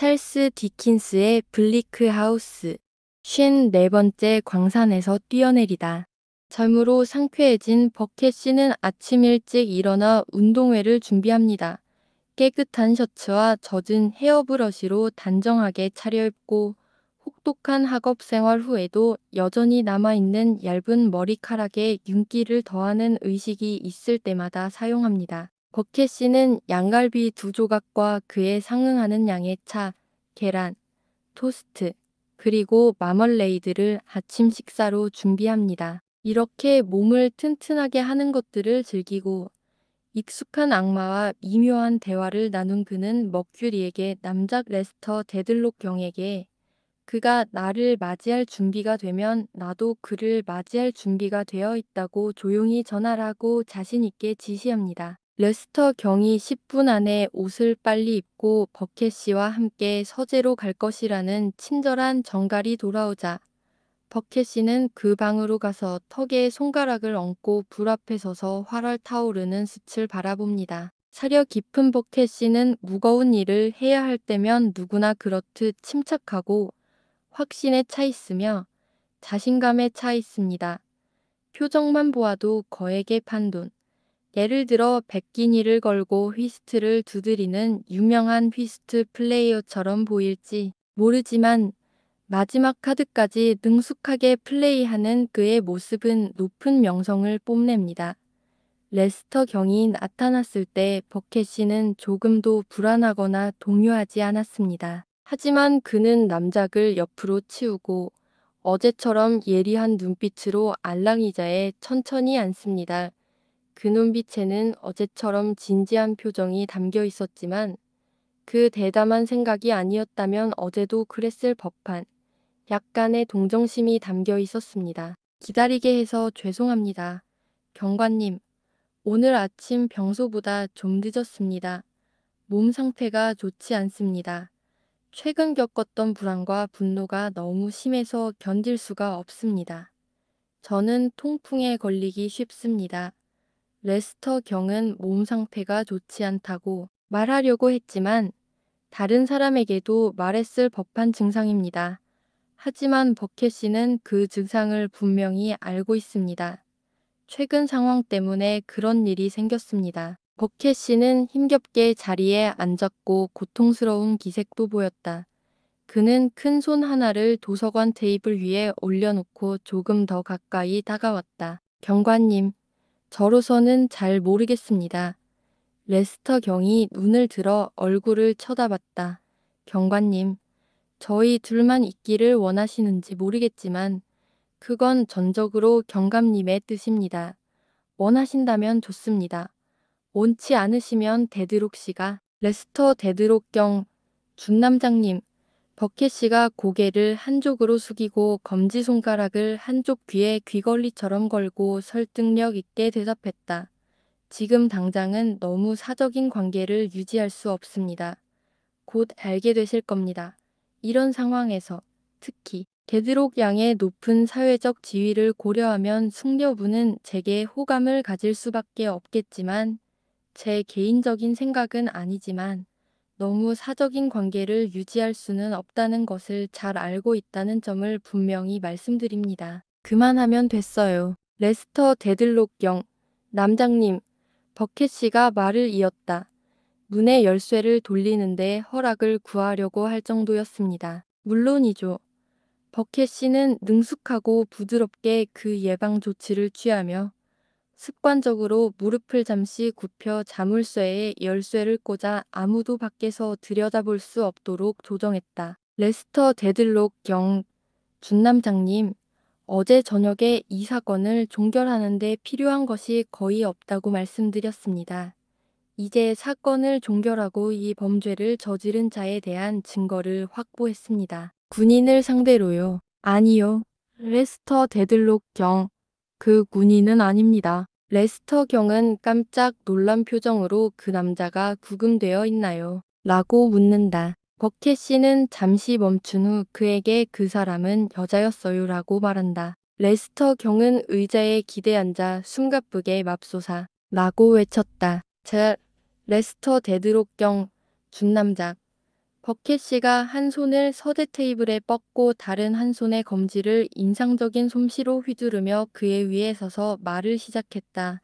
찰스 디킨스의 블리크 하우스. 54번째 광산에서 뛰어내리다. 잠으로 상쾌해진 버켓 씨는 아침 일찍 일어나 운동회를 준비합니다. 깨끗한 셔츠와 젖은 헤어브러시로 단정하게 차려입고 혹독한 학업 생활 후에도 여전히 남아있는 얇은 머리카락에 윤기를 더하는 의식이 있을 때마다 사용합니다. 버켓 씨는 양갈비 2조각과 그에 상응하는 양의 차, 계란, 토스트, 그리고 마멀레이드를 아침 식사로 준비합니다. 이렇게 몸을 튼튼하게 하는 것들을 즐기고 익숙한 악마와 미묘한 대화를 나눈 그는 머큐리에게 남작 레스터 데들록 경에게 그가 나를 맞이할 준비가 되면 나도 그를 맞이할 준비가 되어 있다고 조용히 전하라고 자신 있게 지시합니다. 레스터 경이 10분 안에 옷을 빨리 입고 버켓 씨와 함께 서재로 갈 것이라는 친절한 정갈이 돌아오자 버켓 씨는 그 방으로 가서 턱에 손가락을 얹고 불 앞에 서서 활활 타오르는 숯을 바라봅니다. 사려 깊은 버켓 씨는 무거운 일을 해야 할 때면 누구나 그렇듯 침착하고 확신에 차 있으며 자신감에 차 있습니다. 표정만 보아도 거액의 판돈. 예를 들어 백기니를 걸고 휘스트를 두드리는 유명한 휘스트 플레이어처럼 보일지 모르지만 마지막 카드까지 능숙하게 플레이하는 그의 모습은 높은 명성을 뽐냅니다. 레스터 경이 나타났을 때 버켓 씨는 조금도 불안하거나 동요하지 않았습니다. 하지만 그는 남작을 옆으로 치우고 어제처럼 예리한 눈빛으로 알랑이자에 천천히 앉습니다. 그 눈빛에는 어제처럼 진지한 표정이 담겨 있었지만 그 대담한 생각이 아니었다면 어제도 그랬을 법한 약간의 동정심이 담겨 있었습니다. 기다리게 해서 죄송합니다. 경관님, 오늘 아침 평소보다 좀 늦었습니다. 몸 상태가 좋지 않습니다. 최근 겪었던 불안과 분노가 너무 심해서 견딜 수가 없습니다. 저는 통풍에 걸리기 쉽습니다. 레스터 경은 몸 상태가 좋지 않다고 말하려고 했지만 다른 사람에게도 말했을 법한 증상입니다. 하지만 버켓 씨는 그 증상을 분명히 알고 있습니다. 최근 상황 때문에 그런 일이 생겼습니다. 버켓 씨는 힘겹게 자리에 앉았고 고통스러운 기색도 보였다. 그는 큰 손 하나를 도서관 테이블 위에 올려놓고 조금 더 가까이 다가왔다. 경관님, 저로서는 잘 모르겠습니다. 레스터 경이 눈을 들어 얼굴을 쳐다봤다. 경관님, 저희 둘만 있기를 원하시는지 모르겠지만 그건 전적으로 경감님의 뜻입니다. 원하신다면 좋습니다. 원치 않으시면 데드록 씨가 레스터 데드록 경 준남장님 버켓 씨가 고개를 한쪽으로 숙이고 검지손가락을 한쪽 귀에 귀걸이처럼 걸고 설득력 있게 대답했다. 지금 당장은 너무 사적인 관계를 유지할 수 없습니다. 곧 알게 되실 겁니다. 이런 상황에서 특히 데드록 양의 높은 사회적 지위를 고려하면 숙녀분은 제게 호감을 가질 수밖에 없겠지만 제 개인적인 생각은 아니지만 너무 사적인 관계를 유지할 수는 없다는 것을 잘 알고 있다는 점을 분명히 말씀드립니다. 그만하면 됐어요. 레스터 데들록 경 남장님, 버켓 씨가 말을 이었다. 문의 열쇠를 돌리는데 허락을 구하려고 할 정도였습니다. 물론이죠. 버켓 씨는 능숙하고 부드럽게 그 예방 조치를 취하며 습관적으로 무릎을 잠시 굽혀 자물쇠에 열쇠를 꽂아 아무도 밖에서 들여다볼 수 없도록 조정했다. 레스터 데들록 경 준남장님, 어제 저녁에 이 사건을 종결하는 데 필요한 것이 거의 없다고 말씀드렸습니다. 이제 사건을 종결하고 이 범죄를 저지른 자에 대한 증거를 확보했습니다. 군인을 상대로요. 아니요. 레스터 데들록 경. 그 군인은 아닙니다. 레스터 경은 깜짝 놀란 표정으로 그 남자가 구금되어 있나요? 라고 묻는다. 버켓 씨는 잠시 멈춘 후 그에게 그 사람은 여자였어요 라고 말한다. 레스터 경은 의자에 기대앉아 숨가쁘게 맙소사 라고 외쳤다. 레스터 데드록 경 준남작 버켓 씨가 한 손을 서재 테이블에 뻗고 다른 한 손에 검지를 인상적인 솜씨로 휘두르며 그의 위에 서서 말을 시작했다.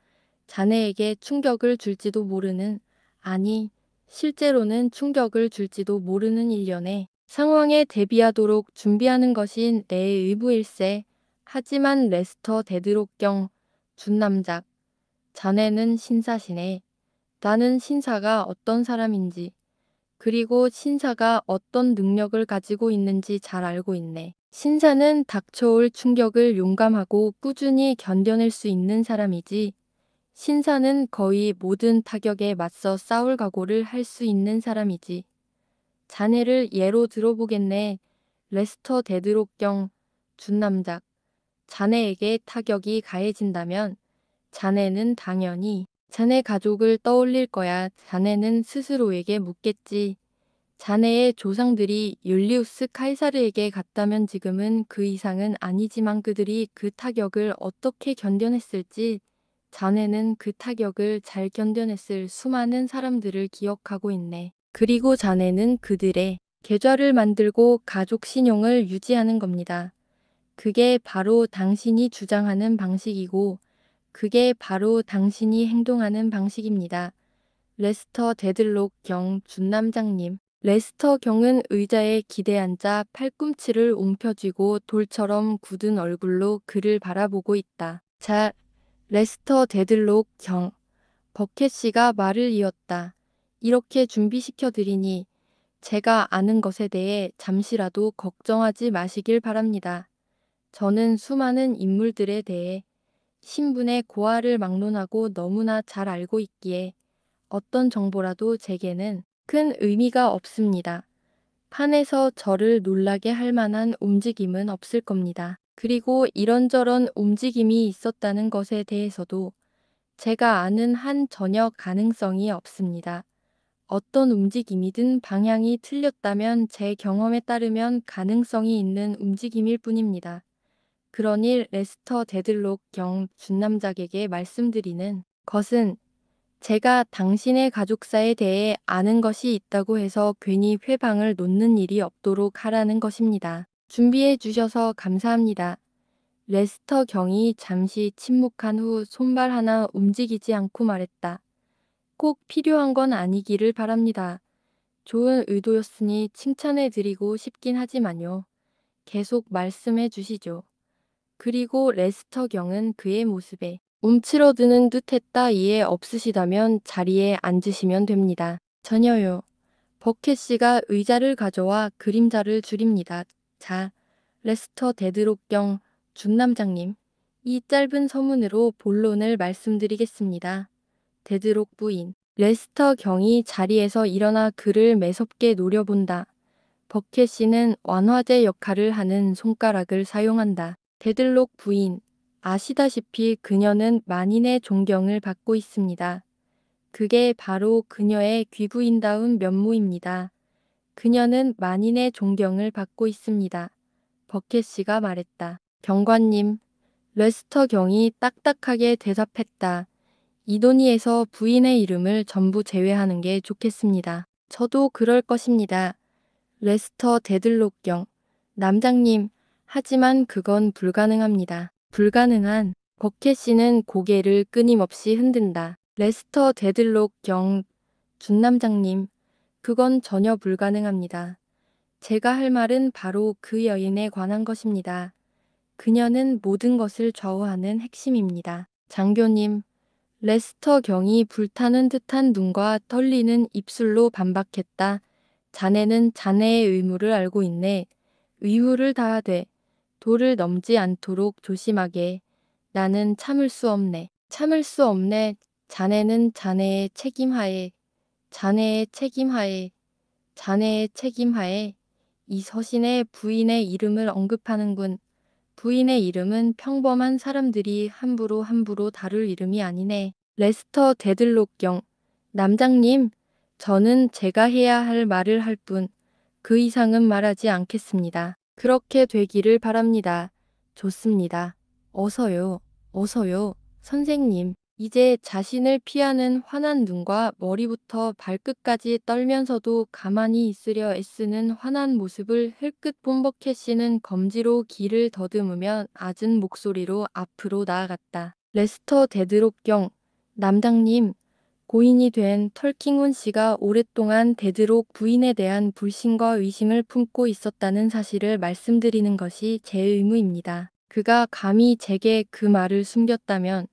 자네에게 충격을 줄지도 모르는, 아니, 실제로는 충격을 줄지도 모르는 일련의 상황에 대비하도록 준비하는 것이 내 의무일세. 하지만 레스터 데드록경, 준남작, 자네는 신사시네. 나는 신사가 어떤 사람인지, 그리고 신사가 어떤 능력을 가지고 있는지 잘 알고 있네. 신사는 닥쳐올 충격을 용감하고 꾸준히 견뎌낼 수 있는 사람이지, 신사는 거의 모든 타격에 맞서 싸울 각오를 할 수 있는 사람이지. 자네를 예로 들어보겠네. 레스터 데드록경, 준남작. 자네에게 타격이 가해진다면 자네는 당연히 자네 가족을 떠올릴 거야. 자네는 스스로에게 묻겠지. 자네의 조상들이 율리우스 카이사르에게 갔다면 지금은 그 이상은 아니지만 그들이 그 타격을 어떻게 견뎌냈을지, 자네는 그 타격을 잘 견뎌냈을 수많은 사람들을 기억하고 있네. 그리고 자네는 그들의 계좌를 만들고 가족 신용을 유지하는 겁니다. 그게 바로 당신이 주장하는 방식이고, 그게 바로 당신이 행동하는 방식입니다. 레스터 데들록 경 준남장님. 레스터 경은 의자에 기대앉아 팔꿈치를 움켜쥐고 돌처럼 굳은 얼굴로 그를 바라보고 있다. 자, 레스터 데들록 경. 버켓 씨가 말을 이었다. 이렇게 준비시켜드리니 제가 아는 것에 대해 잠시라도 걱정하지 마시길 바랍니다. 저는 수많은 인물들에 대해 신분의 고하를 막론하고 너무나 잘 알고 있기에 어떤 정보라도 제게는 큰 의미가 없습니다. 판에서 저를 놀라게 할 만한 움직임은 없을 겁니다. 그리고 이런저런 움직임이 있었다는 것에 대해서도 제가 아는 한 전혀 가능성이 없습니다. 어떤 움직임이든 방향이 틀렸다면 제 경험에 따르면 가능성이 있는 움직임일 뿐입니다. 그러니 레스터 데들록 경 준남작에게 말씀드리는 것은 제가 당신의 가족사에 대해 아는 것이 있다고 해서 괜히 회방을 놓는 일이 없도록 하라는 것입니다. 준비해 주셔서 감사합니다. 레스터 경이 잠시 침묵한 후 손발 하나 움직이지 않고 말했다. 꼭 필요한 건 아니기를 바랍니다. 좋은 의도였으니 칭찬해 드리고 싶긴 하지만요. 계속 말씀해 주시죠. 그리고 레스터 경은 그의 모습에 움츠러드는 듯했다. 이해 없으시다면 자리에 앉으시면 됩니다. 전혀요. 버켓 씨가 의자를 가져와 그림자를 줄입니다. 자, 레스터 데드록경 준남장님. 이 짧은 서문으로 본론을 말씀드리겠습니다. 데드록 부인. 레스터 경이 자리에서 일어나 그를 매섭게 노려본다. 버켓 씨는 완화제 역할을 하는 손가락을 사용한다. 데들록 부인. 아시다시피 그녀는 만인의 존경을 받고 있습니다. 그게 바로 그녀의 귀부인다운 면모입니다. 그녀는 만인의 존경을 받고 있습니다. 버켓 씨가 말했다. 경관님. 레스터 경이 딱딱하게 대답했다. 이도니에서 부인의 이름을 전부 제외하는 게 좋겠습니다. 저도 그럴 것입니다. 레스터 데들록경. 남장님, 하지만 그건 불가능합니다. 불가능한. 버켓 씨는 고개를 끊임없이 흔든다. 레스터 데들록경. 준남장님, 그건 전혀 불가능합니다. 제가 할 말은 바로 그 여인에 관한 것입니다. 그녀는 모든 것을 좌우하는 핵심입니다. 장교님, 레스터 경이 불타는 듯한 눈과 떨리는 입술로 반박했다. 자네는 자네의 의무를 알고 있네. 의무를 다하되 도를 넘지 않도록 조심하게. 나는 참을 수 없네. 참을 수 없네. 자네는 자네의 책임하에, 자네의 책임하에, 자네의 책임하에. 이 서신에 부인의 이름을 언급하는군. 부인의 이름은 평범한 사람들이 함부로 다룰 이름이 아니네. 레스터 데들록경. 남장님, 저는 제가 해야 할 말을 할 뿐, 그 이상은 말하지 않겠습니다. 그렇게 되기를 바랍니다. 좋습니다. 어서요, 어서요, 선생님. 이제 자신을 피하는 환한 눈과 머리부터 발끝까지 떨면서도 가만히 있으려 애쓰는 환한 모습을 흘끗 본 버켓 씨는 검지로 귀를 더듬으며 낮은 목소리로 앞으로 나아갔다. 레스터 데드록 경 남장님, 고인이 된 털킹훈 씨가 오랫동안 데드록 부인에 대한 불신과 의심을 품고 있었다는 사실을 말씀드리는 것이 제 의무입니다. 그가 감히 제게 그 말을 숨겼다면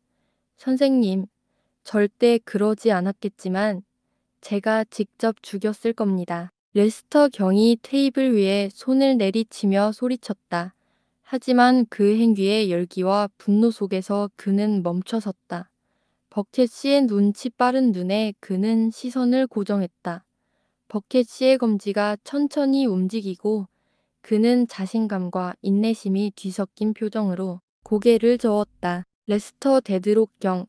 선생님, 절대 그러지 않았겠지만 제가 직접 죽였을 겁니다. 레스터 경이 테이블 위에 손을 내리치며 소리쳤다. 하지만 그 행위의 열기와 분노 속에서 그는 멈춰섰다. 버켓 씨의 눈치 빠른 눈에 그는 시선을 고정했다. 버켓 씨의 검지가 천천히 움직이고 그는 자신감과 인내심이 뒤섞인 표정으로 고개를 저었다. 레스터 데드록 경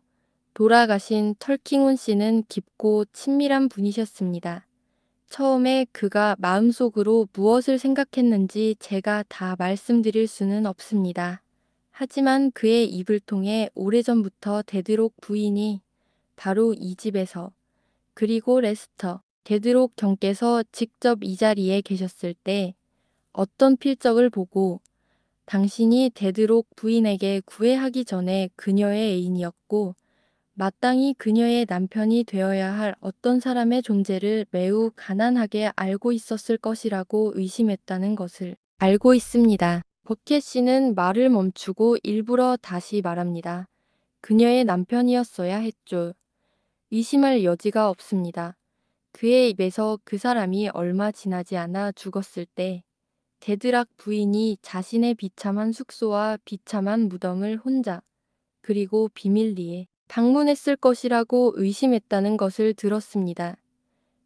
돌아가신 털킹훈 씨는 깊고 친밀한 분이셨습니다. 처음에 그가 마음속으로 무엇을 생각했는지 제가 다 말씀드릴 수는 없습니다. 하지만 그의 입을 통해 오래전부터 데드록 부인이 바로 이 집에서 그리고 레스터 데드록 경께서 직접 이 자리에 계셨을 때 어떤 필적을 보고 당신이 데드록 부인에게 구애하기 전에 그녀의 애인이었고 마땅히 그녀의 남편이 되어야 할 어떤 사람의 존재를 매우 가난하게 알고 있었을 것이라고 의심했다는 것을 알고 있습니다. 버켓 씨는 말을 멈추고 일부러 다시 말합니다. 그녀의 남편이었어야 했죠. 의심할 여지가 없습니다. 그의 입에서 그 사람이 얼마 지나지 않아 죽었을 때 데드락 부인이 자신의 비참한 숙소와 비참한 무덤을 혼자 그리고 비밀리에 방문했을 것이라고 의심했다는 것을 들었습니다.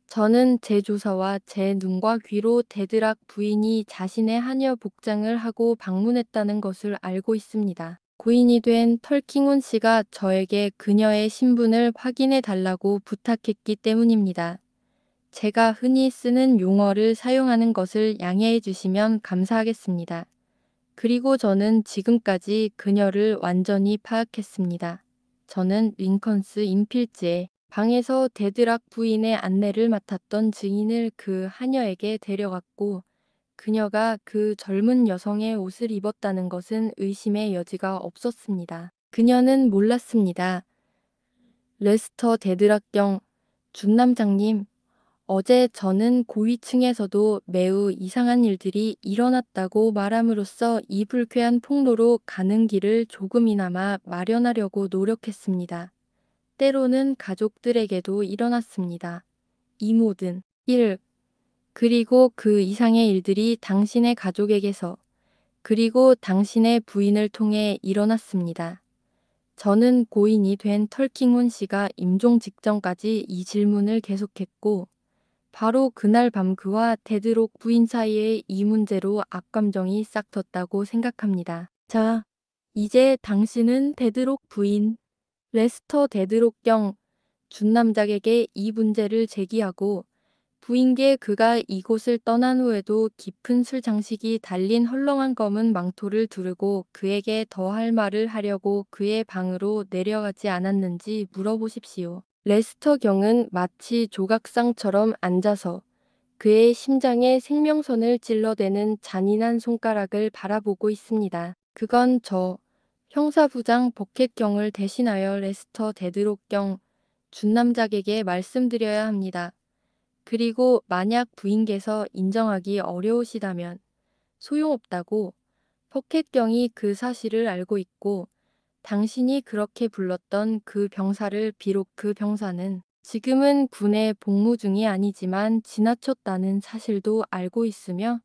저는 제 조사와 제 눈과 귀로 데드락 부인이 자신의 하녀 복장을 하고 방문했다는 것을 알고 있습니다. 고인이 된 털킹훈 씨가 저에게 그녀의 신분을 확인해 달라고 부탁했기 때문입니다. 제가 흔히 쓰는 용어를 사용하는 것을 양해해 주시면 감사하겠습니다. 그리고 저는 지금까지 그녀를 완전히 파악했습니다. 저는 링컨스 인필즈의 방에서 데드락 부인의 안내를 맡았던 증인을 그 하녀에게 데려갔고 그녀가 그 젊은 여성의 옷을 입었다는 것은 의심의 여지가 없었습니다. 그녀는 몰랐습니다. 레스터 데드락 경 준남장님, 어제 저는 고위층에서도 매우 이상한 일들이 일어났다고 말함으로써 이 불쾌한 폭로로 가는 길을 조금이나마 마련하려고 노력했습니다. 때로는 가족들에게도 일어났습니다. 이 모든 일, 그리고 그 이상의 일들이 당신의 가족에게서, 그리고 당신의 부인을 통해 일어났습니다. 저는 고인이 된 털킹훈 씨가 임종 직전까지 이 질문을 계속했고, 바로 그날 밤 그와 데드록 부인 사이의 이 문제로 악감정이 싹 텄다고 생각합니다. 자, 이제 당신은 데드록 부인, 레스터 데드록 경 준남작에게 이 문제를 제기하고 부인께 그가 이곳을 떠난 후에도 깊은 술 장식이 달린 헐렁한 검은 망토를 두르고 그에게 더 할 말을 하려고 그의 방으로 내려가지 않았는지 물어보십시오. 레스터 경은 마치 조각상처럼 앉아서 그의 심장에 생명선을 찔러대는 잔인한 손가락을 바라보고 있습니다. 그건 저 형사부장 버켓 경을 대신하여 레스터 데드록 경 준남작에게 말씀드려야 합니다. 그리고 만약 부인께서 인정하기 어려우시다면 소용없다고 버켓 경이 그 사실을 알고 있고 당신이 그렇게 불렀던 그 병사를 비록 그 병사는 지금은 군에 복무 중이 아니지만 지나쳤다는 사실도 알고 있으며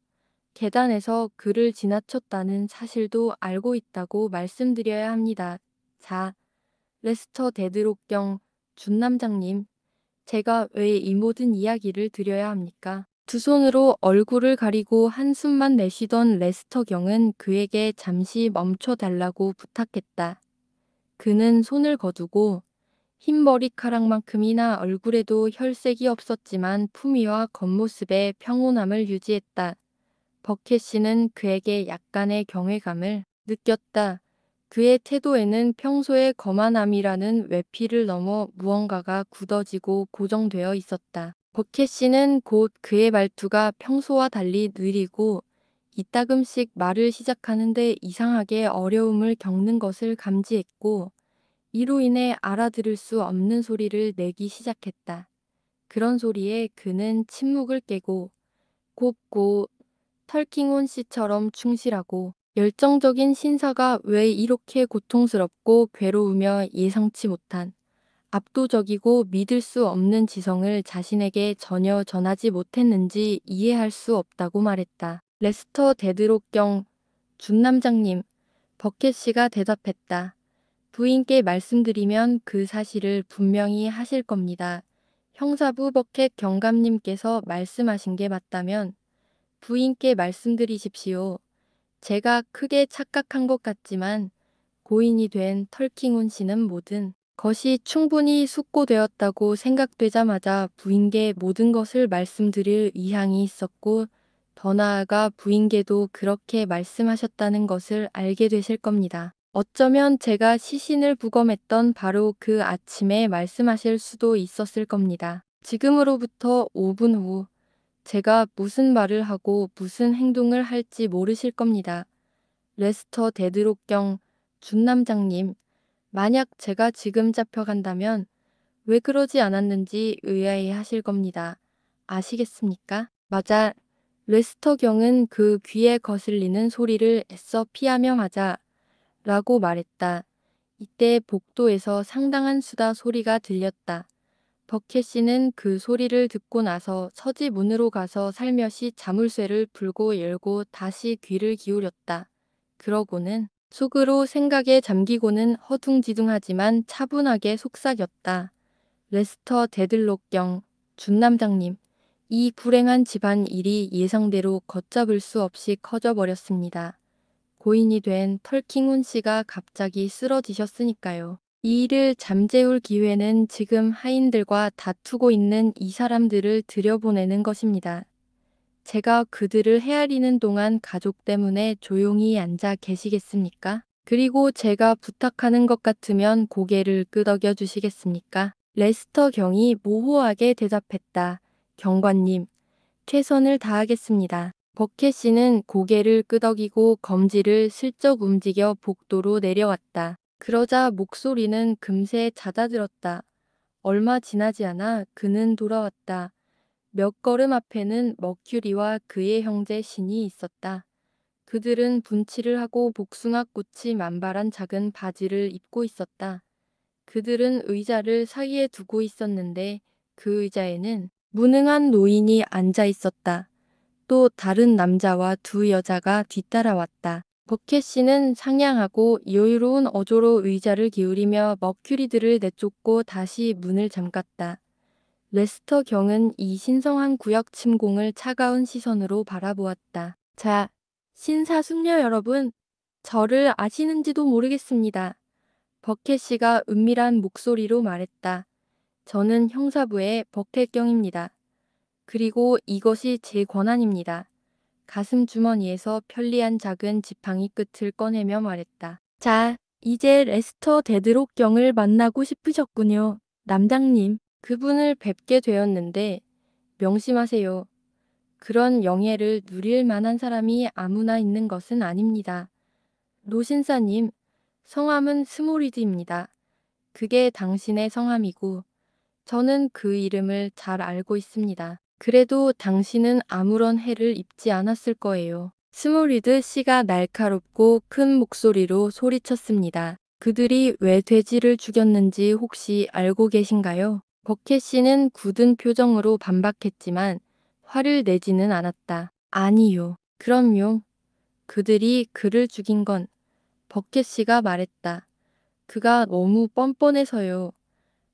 계단에서 그를 지나쳤다는 사실도 알고 있다고 말씀드려야 합니다. 자, 레스터 데드록 경 준남장님, 제가 왜 이 모든 이야기를 드려야 합니까? 두 손으로 얼굴을 가리고 한숨만 내쉬던 레스터 경은 그에게 잠시 멈춰 달라고 부탁했다. 그는 손을 거두고 흰 머리카락만큼이나 얼굴에도 혈색이 없었지만 품위와 겉모습에 평온함을 유지했다. 버켓 씨는 그에게 약간의 경외감을 느꼈다. 그의 태도에는 평소의 거만함이라는 외피를 넘어 무언가가 굳어지고 고정되어 있었다. 버켓 씨는 곧 그의 말투가 평소와 달리 느리고 이따금씩 말을 시작하는데 이상하게 어려움을 겪는 것을 감지했고, 이로 인해 알아들을 수 없는 소리를 내기 시작했다. 그런 소리에 그는 침묵을 깨고 곱고 털킹온 씨처럼 충실하고 열정적인 신사가 왜 이렇게 고통스럽고 괴로우며 예상치 못한 압도적이고 믿을 수 없는 지성을 자신에게 전혀 전하지 못했는지 이해할 수 없다고 말했다. 레스터 데드록경 준남장님, 버켓 씨가 대답했다. 부인께 말씀드리면 그 사실을 분명히 하실 겁니다. 형사부 버켓 경감님께서 말씀하신 게 맞다면 부인께 말씀드리십시오. 제가 크게 착각한 것 같지만 고인이 된 털킹온 씨는 모든 것이 충분히 숙고되었다고 생각되자마자 부인께 모든 것을 말씀드릴 의향이 있었고, 더 나아가 부인께도 그렇게 말씀하셨다는 것을 알게 되실 겁니다. 어쩌면 제가 시신을 부검했던 바로 그 아침에 말씀하실 수도 있었을 겁니다. 지금으로부터 5분 후 제가 무슨 말을 하고 무슨 행동을 할지 모르실 겁니다. 레스터 데드록경 준남장님, 만약 제가 지금 잡혀간다면 왜 그러지 않았는지 의아해하실 겁니다. 아시겠습니까? 맞아. 레스터 경은 그 귀에 거슬리는 소리를 애써 피하며 하자 라고 말했다. 이때 복도에서 상당한 수다 소리가 들렸다. 버켓 씨는 그 소리를 듣고 나서 서지 문으로 가서 살며시 자물쇠를 불고 열고 다시 귀를 기울였다. 그러고는 속으로 생각에 잠기고는 허둥지둥하지만 차분하게 속삭였다. 레스터 데들록경 준남장님, 이 불행한 집안 일이 예상대로 걷잡을 수 없이 커져버렸습니다. 고인이 된 털킹훈 씨가 갑자기 쓰러지셨으니까요. 이 일을 잠재울 기회는 지금 하인들과 다투고 있는 이 사람들을 들여보내는 것입니다. 제가 그들을 헤아리는 동안 가족 때문에 조용히 앉아 계시겠습니까? 그리고 제가 부탁하는 것 같으면 고개를 끄덕여 주시겠습니까? 레스터 경이 모호하게 대답했다. 경관님, 최선을 다하겠습니다. 버켓 씨는 고개를 끄덕이고 검지를 슬쩍 움직여 복도로 내려왔다. 그러자 목소리는 금세 잦아들었다. 얼마 지나지 않아 그는 돌아왔다. 몇 걸음 앞에는 머큐리와 그의 형제 신이 있었다. 그들은 분칠을 하고 복숭아꽃이 만발한 작은 바지를 입고 있었다. 그들은 의자를 사이에 두고 있었는데 그 의자에는 무능한 노인이 앉아 있었다. 또 다른 남자와 두 여자가 뒤따라왔다. 버켓 씨는 상냥하고 여유로운 어조로 의자를 기울이며 머큐리들을 내쫓고 다시 문을 잠갔다. 레스터 경은 이 신성한 구역 침공을 차가운 시선으로 바라보았다. 자, 신사숙녀 여러분, 저를 아시는지도 모르겠습니다. 버켓 씨가 은밀한 목소리로 말했다. 저는 형사부의 버켓 경입니다. 그리고 이것이 제 권한입니다. 가슴 주머니에서 편리한 작은 지팡이 끝을 꺼내며 말했다. 자, 이제 레스터 데드록 경을 만나고 싶으셨군요. 남장님, 그분을 뵙게 되었는데 명심하세요. 그런 영예를 누릴 만한 사람이 아무나 있는 것은 아닙니다. 노신사님, 성함은 스모리드입니다. 그게 당신의 성함이고 저는 그 이름을 잘 알고 있습니다. 그래도 당신은 아무런 해를 입지 않았을 거예요. 스모리드 씨가 날카롭고 큰 목소리로 소리쳤습니다. 그들이 왜 돼지를 죽였는지 혹시 알고 계신가요? 버켓 씨는 굳은 표정으로 반박했지만 화를 내지는 않았다. 아니요. 그럼요. 그들이 그를 죽인 건 버켓 씨가 말했다. 그가 너무 뻔뻔해서요.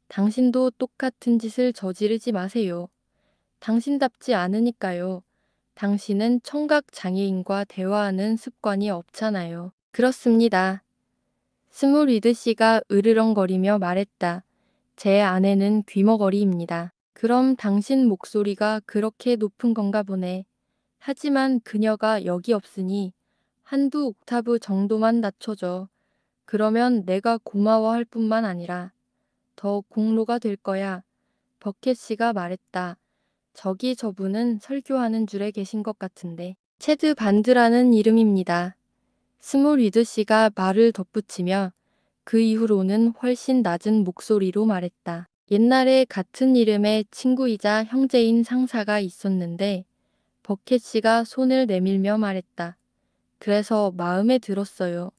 당신도 똑같은 짓을 저지르지 마세요. 당신답지 않으니까요. 당신은 청각 장애인과 대화하는 습관이 없잖아요. 그렇습니다. 스몰리드 씨가 으르렁거리며 말했다. 제 아내는 귀머거리입니다. 그럼 당신 목소리가 그렇게 높은 건가 보네. 하지만 그녀가 여기 없으니 한두 옥타브 정도만 낮춰줘. 그러면 내가 고마워할 뿐만 아니라 더 공로가 될 거야. 버켓 씨가 말했다. 저기 저분은 설교하는 줄에 계신 것 같은데. 체드 반드라는 이름입니다. 스몰위드 씨가 말을 덧붙이며 그 이후로는 훨씬 낮은 목소리로 말했다. 옛날에 같은 이름의 친구이자 형제인 상사가 있었는데 버켓 씨가 손을 내밀며 말했다. 그래서 마음에 들었어요.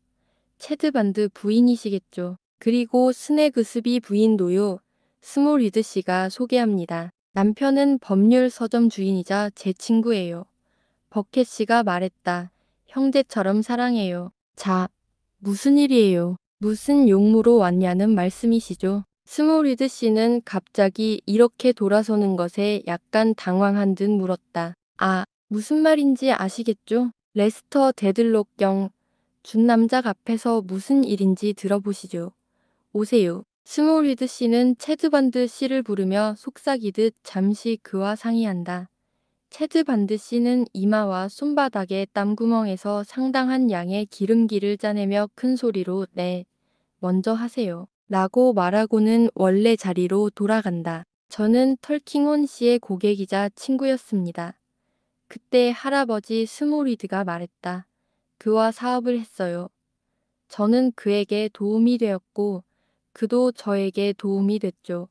체드 반드 부인이시겠죠. 그리고 스네그스비 부인도요. 스몰위드 씨가 소개합니다. 남편은 법률 서점 주인이자 제 친구예요. 버켓 씨가 말했다. 형제처럼 사랑해요. 자, 무슨 일이에요? 무슨 용무로 왔냐는 말씀이시죠? 스몰위드 씨는 갑자기 이렇게 돌아서는 것에 약간 당황한 듯 물었다. 아, 무슨 말인지 아시겠죠? 레스터 데들록 경 준남작 앞에서 무슨 일인지 들어보시죠. 오세요. 스몰위드 씨는 체드 반드 씨를 부르며 속삭이듯 잠시 그와 상의한다. 체드 반드 씨는 이마와 손바닥의 땀구멍에서 상당한 양의 기름기를 짜내며 큰 소리로 네, 먼저 하세요. 라고 말하고는 원래 자리로 돌아간다. 저는 털킹온 씨의 고객이자 친구였습니다. 그때 할아버지 스몰위드가 말했다. 그와 사업을 했어요. 저는 그에게 도움이 되었고 그도 저에게 도움이 됐죠.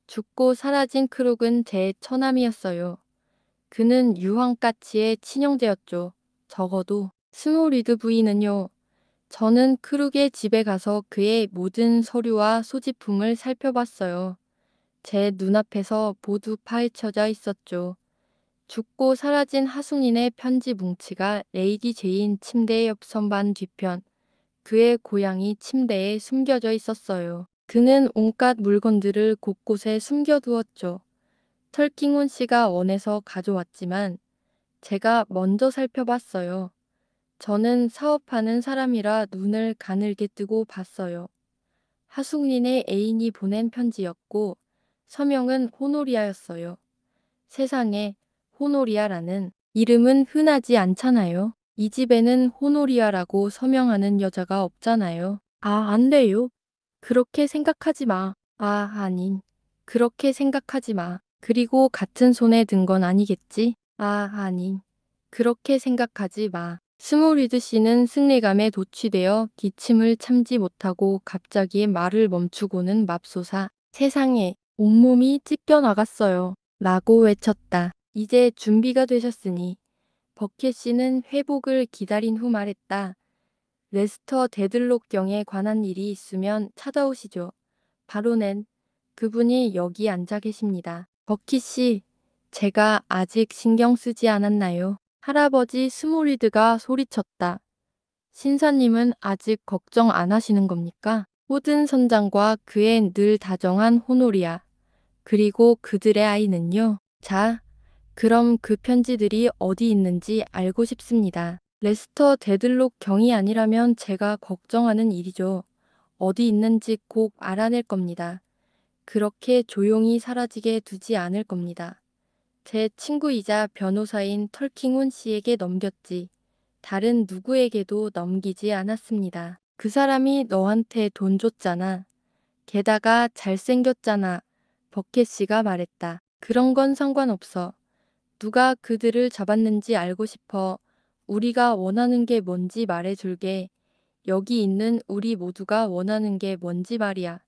죽고 사라진 크룩은 제 처남이었어요. 그는 유황가치의 친형제였죠. 적어도 스몰위드 부인은요. 저는 크룩의 집에 가서 그의 모든 서류와 소지품을 살펴봤어요. 제 눈앞에서 모두 파헤쳐져 있었죠. 죽고 사라진 하숙인의 편지 뭉치가 레이디 제인 침대 옆 선반 뒤편, 그의 고양이 침대에 숨겨져 있었어요. 그는 온갖 물건들을 곳곳에 숨겨두었죠. 털킹온 씨가 원해서 가져왔지만 제가 먼저 살펴봤어요. 저는 사업하는 사람이라 눈을 가늘게 뜨고 봤어요. 하숙린의 애인이 보낸 편지였고 서명은 호노리아였어요. 세상에 호노리아라는 이름은 흔하지 않잖아요. 이 집에는 호노리아라고 서명하는 여자가 없잖아요. 아, 안 돼요. 그렇게 생각하지 마. 아, 아닌. 그렇게 생각하지 마. 그리고 같은 손에 든 건 아니겠지? 아, 아닌. 그렇게 생각하지 마. 스몰위드 씨는 승리감에 도취되어 기침을 참지 못하고 갑자기 말을 멈추고는 맙소사 세상에 온몸이 찢겨나갔어요. 라고 외쳤다. 이제 준비가 되셨으니 버켓 씨는 회복을 기다린 후 말했다. 레스터 데들록 경에 관한 일이 있으면 찾아오시죠. 바로는 그분이 여기 앉아 계십니다. 버킷 씨, 제가 아직 신경 쓰지 않았나요? 할아버지 스몰리드가 소리쳤다. 신사님은 아직 걱정 안 하시는 겁니까? 모든 선장과 그의 늘 다정한 호노리아, 그리고 그들의 아이는요. 자, 그럼 그 편지들이 어디 있는지 알고 싶습니다. 레스터 데들록 경이 아니라면 제가 걱정하는 일이죠. 어디 있는지 꼭 알아낼 겁니다. 그렇게 조용히 사라지게 두지 않을 겁니다. 제 친구이자 변호사인 털킹훈 씨에게 넘겼지. 다른 누구에게도 넘기지 않았습니다. 그 사람이 너한테 돈 줬잖아. 게다가 잘생겼잖아. 버켓 씨가 말했다. 그런 건 상관없어. 누가 그들을 잡았는지 알고 싶어. 우리가 원하는 게 뭔지 말해줄게. 여기 있는 우리 모두가 원하는 게 뭔지 말이야.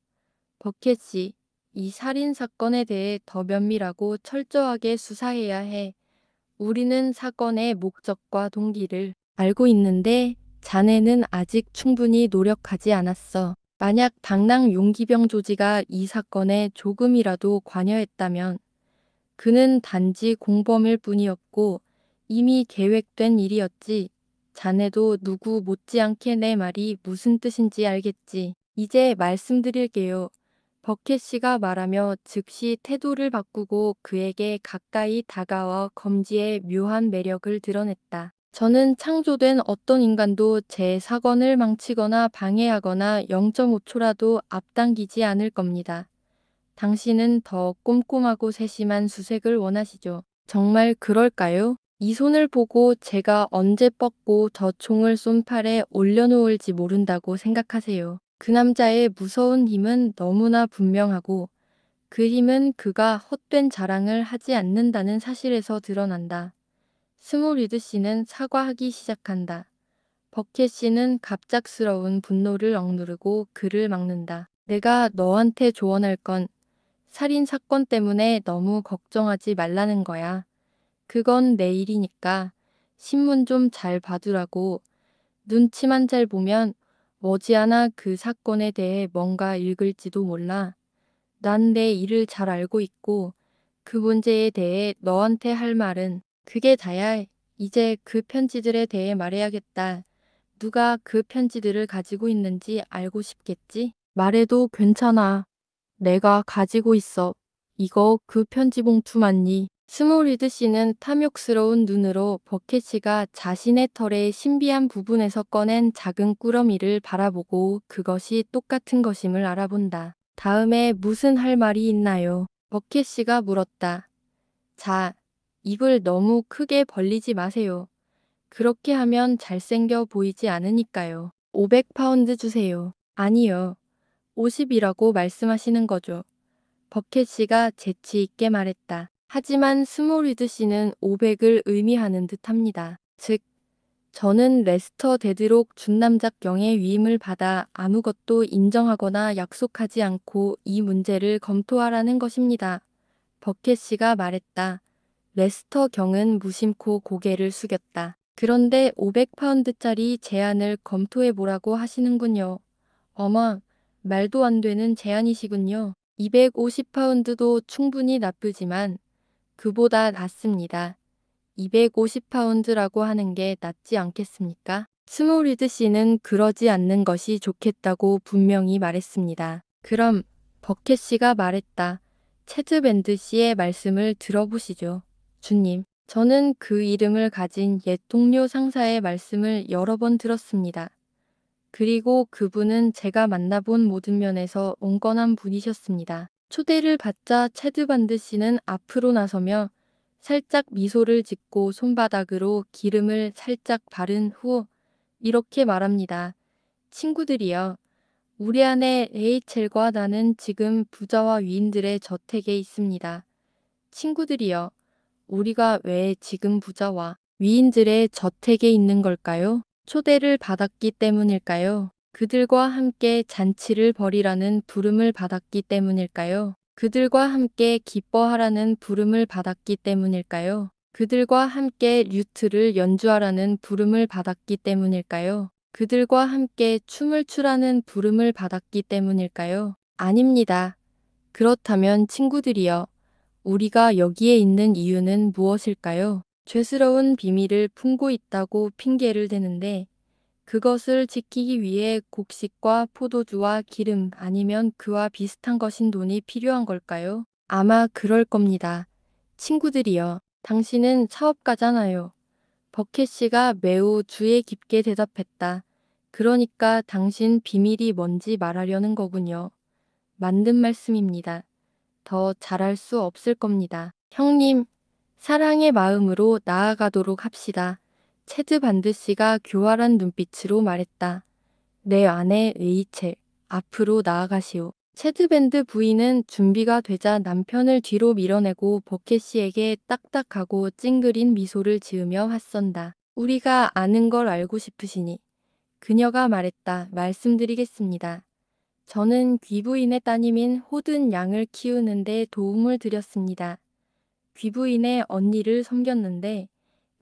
버켓 씨, 이 살인 사건에 대해 더 면밀하고 철저하게 수사해야 해. 우리는 사건의 목적과 동기를 알고 있는데 자네는 아직 충분히 노력하지 않았어. 만약 당랑 용기병 조지가 이 사건에 조금이라도 관여했다면 그는 단지 공범일 뿐이었고 이미 계획된 일이었지. 자네도 누구 못지않게 내 말이 무슨 뜻인지 알겠지. 이제 말씀드릴게요. 버켓 씨가 말하며 즉시 태도를 바꾸고 그에게 가까이 다가와 검지의 묘한 매력을 드러냈다. 저는 창조된 어떤 인간도 제 사건을 망치거나 방해하거나 0.5초라도 앞당기지 않을 겁니다. 당신은 더 꼼꼼하고 세심한 수색을 원하시죠. 정말 그럴까요? 이 손을 보고 제가 언제 뻗고 저 총을 손팔에 올려놓을지 모른다고 생각하세요. 그 남자의 무서운 힘은 너무나 분명하고 그 힘은 그가 헛된 자랑을 하지 않는다는 사실에서 드러난다. 스몰리드 씨는 사과하기 시작한다. 버켓 씨는 갑작스러운 분노를 억누르고 그를 막는다. 내가 너한테 조언할 건 살인 사건 때문에 너무 걱정하지 말라는 거야. 그건 내일이니까 신문 좀 잘 봐두라고. 눈치만 잘 보면 머지않아 그 사건에 대해 뭔가 읽을지도 몰라. 난 내 일을 잘 알고 있고 그 문제에 대해 너한테 할 말은 그게 다야. 이제 그 편지들에 대해 말해야겠다. 누가 그 편지들을 가지고 있는지 알고 싶겠지? 말해도 괜찮아. 내가 가지고 있어. 이거 그 편지 봉투 맞니? 스몰리드 씨는 탐욕스러운 눈으로 버켓 씨가 자신의 털의 신비한 부분에서 꺼낸 작은 꾸러미를 바라보고 그것이 똑같은 것임을 알아본다. 다음에 무슨 할 말이 있나요? 버켓 씨가 물었다. 자, 입을 너무 크게 벌리지 마세요. 그렇게 하면 잘생겨 보이지 않으니까요. 500파운드 주세요. 아니요. 50이라고 말씀하시는 거죠. 버켓 씨가 재치 있게 말했다. 하지만 스몰리드 씨는 500을 의미하는 듯합니다. 즉, 저는 레스터 데드록 준남작경의 위임을 받아 아무것도 인정하거나 약속하지 않고 이 문제를 검토하라는 것입니다. 버켓 씨가 말했다. 레스터 경은 무심코 고개를 숙였다. 그런데 500파운드짜리 제안을 검토해보라고 하시는군요. 어머, 말도 안 되는 제안이시군요. 250파운드도 충분히 나쁘지만 그보다 낫습니다. 250파운드라고 하는 게 낫지 않겠습니까? 스몰리드 씨는 그러지 않는 것이 좋겠다고 분명히 말했습니다. 그럼 버켓 씨가 말했다. 체즈밴드 씨의 말씀을 들어보시죠. 주님, 저는 그 이름을 가진 옛 동료 상사의 말씀을 여러 번 들었습니다. 그리고 그분은 제가 만나본 모든 면에서 온건한 분이셨습니다. 초대를 받자 체드반드 씨는 앞으로 나서며 살짝 미소를 짓고 손바닥으로 기름을 살짝 바른 후 이렇게 말합니다. 친구들이여, 우리 아내 레이첼과 나는 지금 부자와 위인들의 저택에 있습니다. 친구들이여, 우리가 왜 지금 부자와 위인들의 저택에 있는 걸까요? 초대를 받았기 때문일까요? 그들과 함께 잔치를 벌이라는 부름을 받았기 때문일까요? 그들과 함께 기뻐하라는 부름을 받았기 때문일까요? 그들과 함께 류트를 연주하라는 부름을 받았기 때문일까요? 그들과 함께 춤을 추라는 부름을 받았기 때문일까요? 아닙니다. 그렇다면 친구들이여, 우리가 여기에 있는 이유는 무엇일까요? 죄스러운 비밀을 품고 있다고 핑계를 대는데 그것을 지키기 위해 곡식과 포도주와 기름 아니면 그와 비슷한 것인 돈이 필요한 걸까요? 아마 그럴 겁니다. 친구들이여, 당신은 사업가잖아요. 버켓 씨가 매우 주의 깊게 대답했다. 그러니까 당신 비밀이 뭔지 말하려는 거군요. 맞는 말씀입니다. 더 잘할 수 없을 겁니다. 형님, 사랑의 마음으로 나아가도록 합시다. 체드 반드 씨가 교활한 눈빛으로 말했다. 내 아내 레이첼, 앞으로 나아가시오. 체드 밴드 부인은 준비가 되자 남편을 뒤로 밀어내고 버켓 씨에게 딱딱하고 찡그린 미소를 지으며 맞선다. 우리가 아는 걸 알고 싶으시니 그녀가 말했다. 말씀드리겠습니다. 저는 귀부인의 따님인 호든 양을 키우는데 도움을 드렸습니다. 귀부인의 언니를 섬겼는데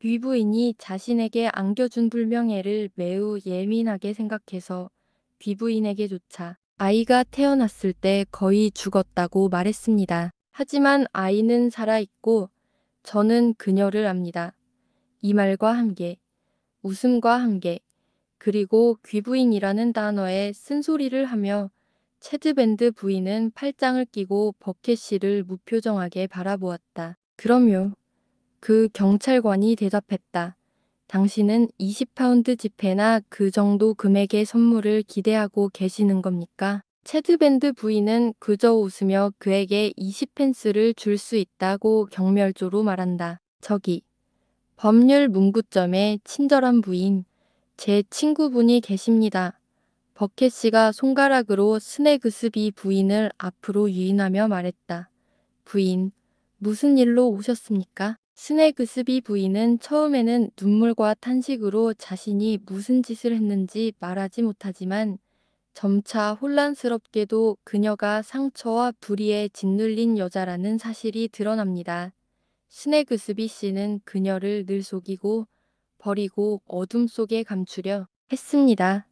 귀부인이 자신에게 안겨준 불명예를 매우 예민하게 생각해서 귀부인에게조차 아이가 태어났을 때 거의 죽었다고 말했습니다. 하지만 아이는 살아있고 저는 그녀를 압니다. 이 말과 함께 웃음과 함께 그리고 귀부인이라는 단어에 쓴소리를 하며 체드밴드 부인은 팔짱을 끼고 버켓 씨를 무표정하게 바라보았다. 그럼요. 그 경찰관이 대답했다. 당신은 20파운드 지폐나 그 정도 금액의 선물을 기대하고 계시는 겁니까? 체드밴드 부인은 그저 웃으며 그에게 20펜스를 줄 수 있다고 경멸조로 말한다. 저기, 법률 문구점의 친절한 부인, 제 친구분이 계십니다. 버켓 씨가 손가락으로 스네그스비 부인을 앞으로 유인하며 말했다. 부인, 무슨 일로 오셨습니까? 스네그스비 부인은 처음에는 눈물과 탄식으로 자신이 무슨 짓을 했는지 말하지 못하지만 점차 혼란스럽게도 그녀가 상처와 불의에 짓눌린 여자라는 사실이 드러납니다. 스네그스비 씨는 그녀를 늘 속이고 버리고 어둠 속에 감추려 했습니다.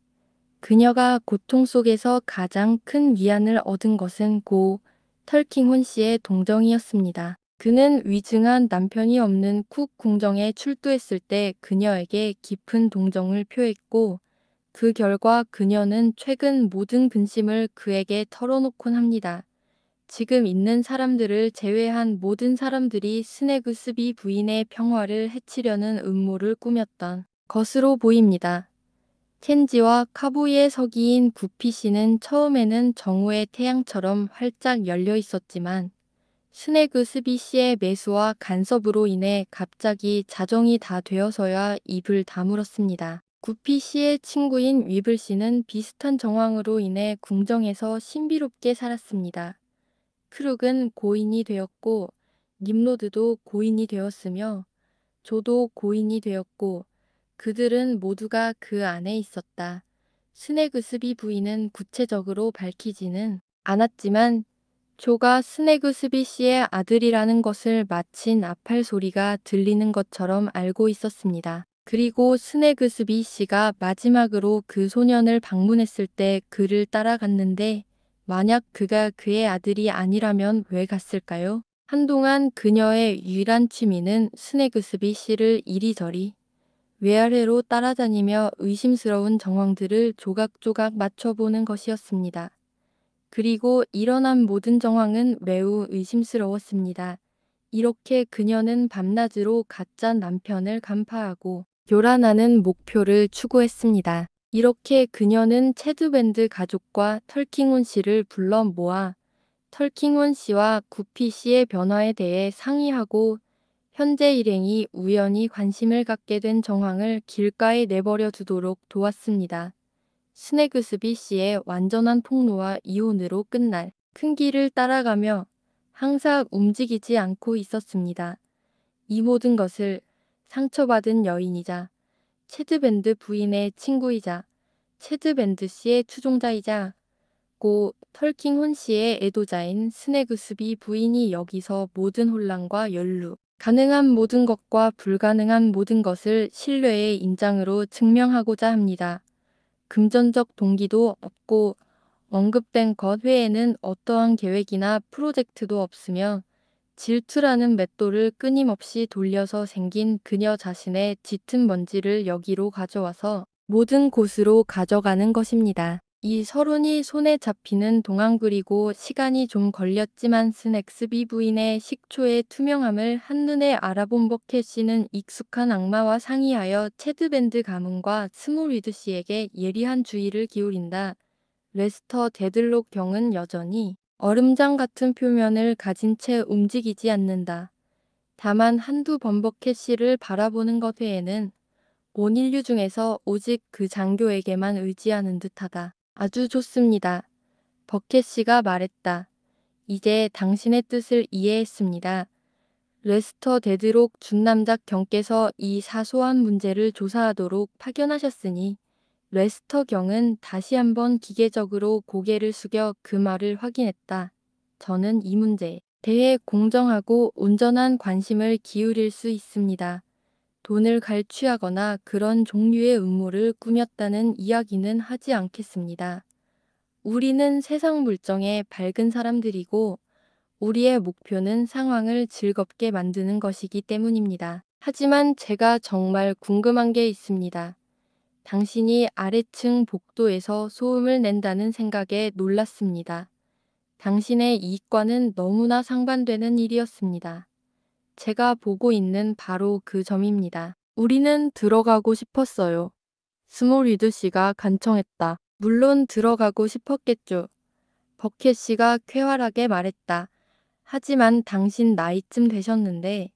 그녀가 고통 속에서 가장 큰 위안을 얻은 것은 고 털킹혼 씨의 동정이었습니다. 그는 위증한 남편이 없는 쿡 궁정에 출두했을 때 그녀에게 깊은 동정을 표했고 그 결과 그녀는 최근 모든 근심을 그에게 털어놓곤 합니다. 지금 있는 사람들을 제외한 모든 사람들이 스네그스비 부인의 평화를 해치려는 음모를 꾸몄던 것으로 보입니다. 켄지와 카부이의 서기인 구피 씨는 처음에는 정오의 태양처럼 활짝 열려 있었지만 스네그스비 씨의 매수와 간섭으로 인해 갑자기 자정이 다 되어서야 입을 다물었습니다. 구피 씨의 친구인 위블 씨는 비슷한 정황으로 인해 궁정에서 신비롭게 살았습니다. 크룩은 고인이 되었고 님로드도 고인이 되었으며 조도 고인이 되었고 그들은 모두가 그 안에 있었다. 스네그스비 부인은 구체적으로 밝히지는 않았지만 조가 스네그스비 씨의 아들이라는 것을 마친 아팔 소리가 들리는 것처럼 알고 있었습니다. 그리고 스네그스비 씨가 마지막으로 그 소년을 방문했을 때 그를 따라갔는데 만약 그가 그의 아들이 아니라면 왜 갔을까요? 한동안 그녀의 유일한 취미는 스네그스비 씨를 이리저리 위아래로 따라다니며 의심스러운 정황들을 조각조각 맞춰보는 것이었습니다. 그리고 일어난 모든 정황은 매우 의심스러웠습니다. 이렇게 그녀는 밤낮으로 가짜 남편을 간파하고 교란하는 목표를 추구했습니다. 이렇게 그녀는 체드밴드 가족과 털킹온 씨를 불러 모아 털킹온 씨와 구피 씨의 변화에 대해 상의하고 현재 일행이 우연히 관심을 갖게 된 정황을 길가에 내버려 두도록 도왔습니다. 스네그스비 씨의 완전한 폭로와 이혼으로 끝날 큰 길을 따라가며 항상 움직이지 않고 있었습니다. 이 모든 것을 상처받은 여인이자 체드밴드 부인의 친구이자 체드밴드 씨의 추종자이자 고 털킹혼 씨의 애도자인 스네그스비 부인이 여기서 모든 혼란과 연루, 가능한 모든 것과 불가능한 모든 것을 신뢰의 인장으로 증명하고자 합니다. 금전적 동기도 없고 언급된 것 외에는 어떠한 계획이나 프로젝트도 없으며 질투라는 맷돌을 끊임없이 돌려서 생긴 그녀 자신의 짙은 먼지를 여기로 가져와서 모든 곳으로 가져가는 것입니다. 이 서론이 손에 잡히는 동안 그리고 시간이 좀 걸렸지만 스넥스비 부인의 식초의 투명함을 한눈에 알아본 버켓 씨는 익숙한 악마와 상의하여 체드밴드 가문과 스몰위드 씨에게 예리한 주의를 기울인다. 레스터 데들록 경은 여전히 얼음장 같은 표면을 가진 채 움직이지 않는다. 다만 한두 번 버켓 씨를 바라보는 것 외에는 온 인류 중에서 오직 그 장교에게만 의지하는 듯하다. 아주 좋습니다. 버켓 씨가 말했다. 이제 당신의 뜻을 이해했습니다. 레스터 데드록 준남작 경께서 이 사소한 문제를 조사하도록 파견하셨으니 레스터 경은 다시 한번 기계적으로 고개를 숙여 그 말을 확인했다. 저는 이 문제에 대해 공정하고 온전한 관심을 기울일 수 있습니다. 돈을 갈취하거나 그런 종류의 음모를 꾸몄다는 이야기는 하지 않겠습니다. 우리는 세상 물정에 밝은 사람들이고 우리의 목표는 상황을 즐겁게 만드는 것이기 때문입니다. 하지만 제가 정말 궁금한 게 있습니다. 당신이 아래층 복도에서 소음을 낸다는 생각에 놀랐습니다. 당신의 이익과는 너무나 상반되는 일이었습니다. 제가 보고 있는 바로 그 점입니다. 우리는 들어가고 싶었어요. 스몰위드 씨가 간청했다. 물론 들어가고 싶었겠죠. 버켓 씨가 쾌활하게 말했다. 하지만 당신 나이쯤 되셨는데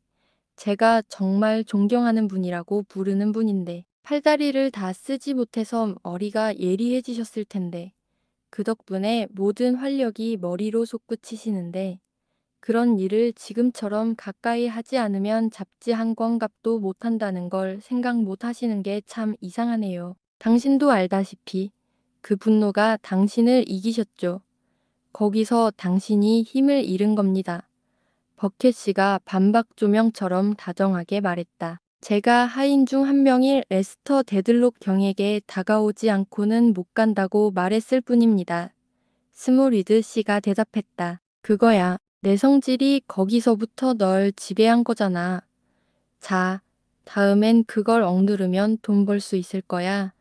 제가 정말 존경하는 분이라고 부르는 분인데 팔다리를 다 쓰지 못해서 머리가 예리해지셨을 텐데 그 덕분에 모든 활력이 머리로 솟구치시는데 그런 일을 지금처럼 가까이 하지 않으면 잡지 한 권값도 못한다는 걸 생각 못 하시는 게 참 이상하네요. 당신도 알다시피 그 분노가 당신을 이기셨죠. 거기서 당신이 힘을 잃은 겁니다. 버켓 씨가 반박 조명처럼 다정하게 말했다. 제가 하인 중 한 명이 레스터 데들록 경에게 다가오지 않고는 못 간다고 말했을 뿐입니다. 스몰리드 씨가 대답했다. 그거야. 내 성질이 거기서부터 널 지배한 거잖아. 자, 다음엔 그걸 억누르면 돈 벌 수 있을 거야.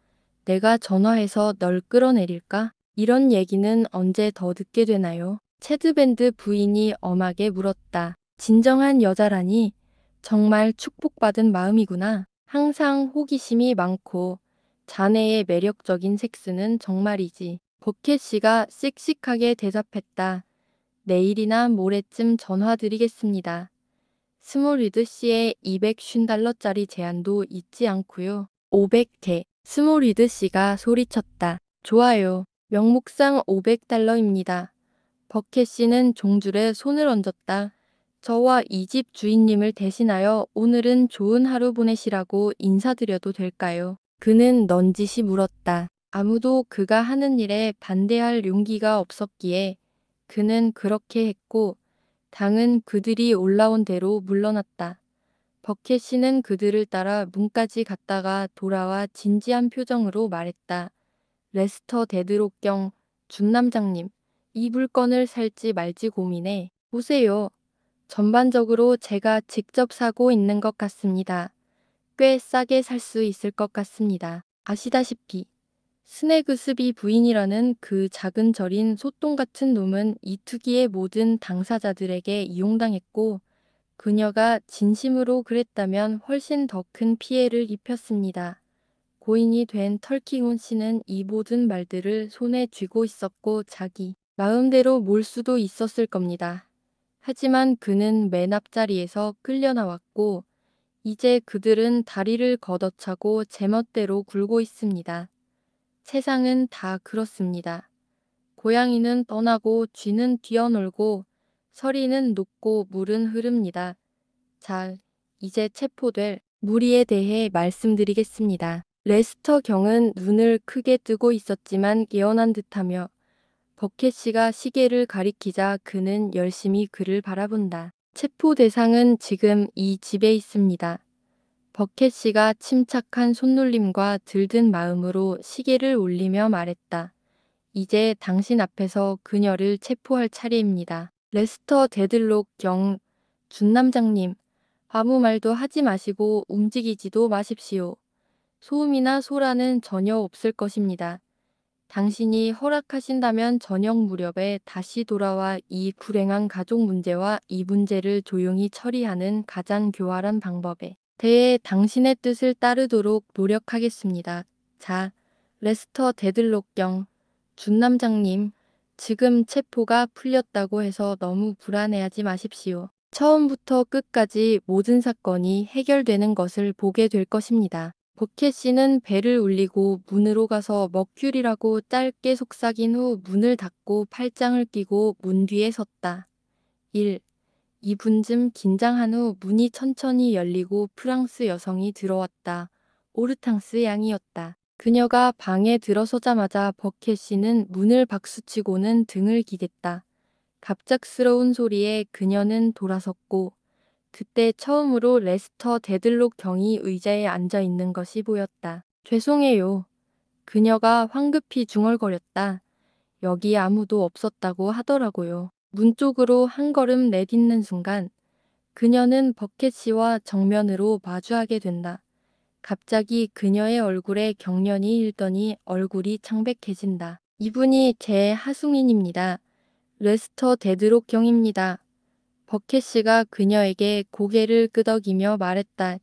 내가 전화해서 널 끌어내릴까? 이런 얘기는 언제 더 듣게 되나요? 체드밴드 부인이 엄하게 물었다. 진정한 여자라니 정말 축복받은 마음이구나. 항상 호기심이 많고 자네의 매력적인 섹스는 정말이지. 버켓 씨가 씩씩하게 대답했다. 내일이나 모레쯤 전화드리겠습니다. 스몰리드 씨의 250달러짜리 제안도 잊지 않고요. 500개. 스몰리드 씨가 소리쳤다. 좋아요. 명목상 500달러입니다. 버켓 씨는 종줄에 손을 얹었다. 저와 이 집 주인님을 대신하여 오늘은 좋은 하루 보내시라고 인사드려도 될까요? 그는 넌지시 물었다. 아무도 그가 하는 일에 반대할 용기가 없었기에 그는 그렇게 했고 당은 그들이 올라온 대로 물러났다. 버켓 씨는 그들을 따라 문까지 갔다가 돌아와 진지한 표정으로 말했다. 레스터 데드록경 준남장님, 이 물건을 살지 말지 고민해. 보세요. 전반적으로 제가 직접 사고 있는 것 같습니다. 꽤 싸게 살 수 있을 것 같습니다. 아시다시피 스네그스비 부인이라는 그 작은 절인 소똥 같은 놈은 이 투기의 모든 당사자들에게 이용당했고 그녀가 진심으로 그랬다면 훨씬 더 큰 피해를 입혔습니다. 고인이 된 털킹온 씨는 이 모든 말들을 손에 쥐고 있었고 자기 마음대로 몰 수도 있었을 겁니다. 하지만 그는 맨 앞자리에서 끌려나왔고 이제 그들은 다리를 걷어차고 제멋대로 굴고 있습니다. 세상은 다 그렇습니다. 고양이는 떠나고 쥐는 뛰어놀고 서리는 녹고 물은 흐릅니다. 자, 이제 체포될 무리에 대해 말씀드리겠습니다. 레스터 경은 눈을 크게 뜨고 있었지만 깨어난 듯하며 버켓 씨가 시계를 가리키자 그는 열심히 그를 바라본다. 체포 대상은 지금 이 집에 있습니다. 버켓 씨가 침착한 손놀림과 들뜬 마음으로 시계를 올리며 말했다. 이제 당신 앞에서 그녀를 체포할 차례입니다. 레스터 데들록 경 준남장님, 아무 말도 하지 마시고 움직이지도 마십시오. 소음이나 소란은 전혀 없을 것입니다. 당신이 허락하신다면 저녁 무렵에 다시 돌아와 이 불행한 가족 문제와 이 문제를 조용히 처리하는 가장 교활한 방법에 대해 당신의 뜻을 따르도록 노력하겠습니다. 자, 레스터 데들록경 준남장님, 지금 체포가 풀렸다고 해서 너무 불안해하지 마십시오. 처음부터 끝까지 모든 사건이 해결되는 것을 보게 될 것입니다. 버켓 씨는 배를 울리고 문으로 가서 머큐리라고 짧게 속삭인 후 문을 닫고 팔짱을 끼고 문 뒤에 섰다. 1. 2분쯤 긴장한 후 문이 천천히 열리고 프랑스 여성이 들어왔다. 오르탕스 양이었다. 그녀가 방에 들어서자마자 버켓 씨는 문을 박수치고는 등을 기댔다. 갑작스러운 소리에 그녀는 돌아섰고 그때 처음으로 레스터 데들록 경이 의자에 앉아 있는 것이 보였다. 죄송해요. 그녀가 황급히 중얼거렸다. 여기 아무도 없었다고 하더라고요. 문 쪽으로 한 걸음 내딛는 순간 그녀는 버켓 씨와 정면으로 마주하게 된다. 갑자기 그녀의 얼굴에 경련이 일더니 얼굴이 창백해진다. 이분이 제 하숙인입니다. 레스터 데드록 경입니다. 버켓 씨가 그녀에게 고개를 끄덕이며 말했다.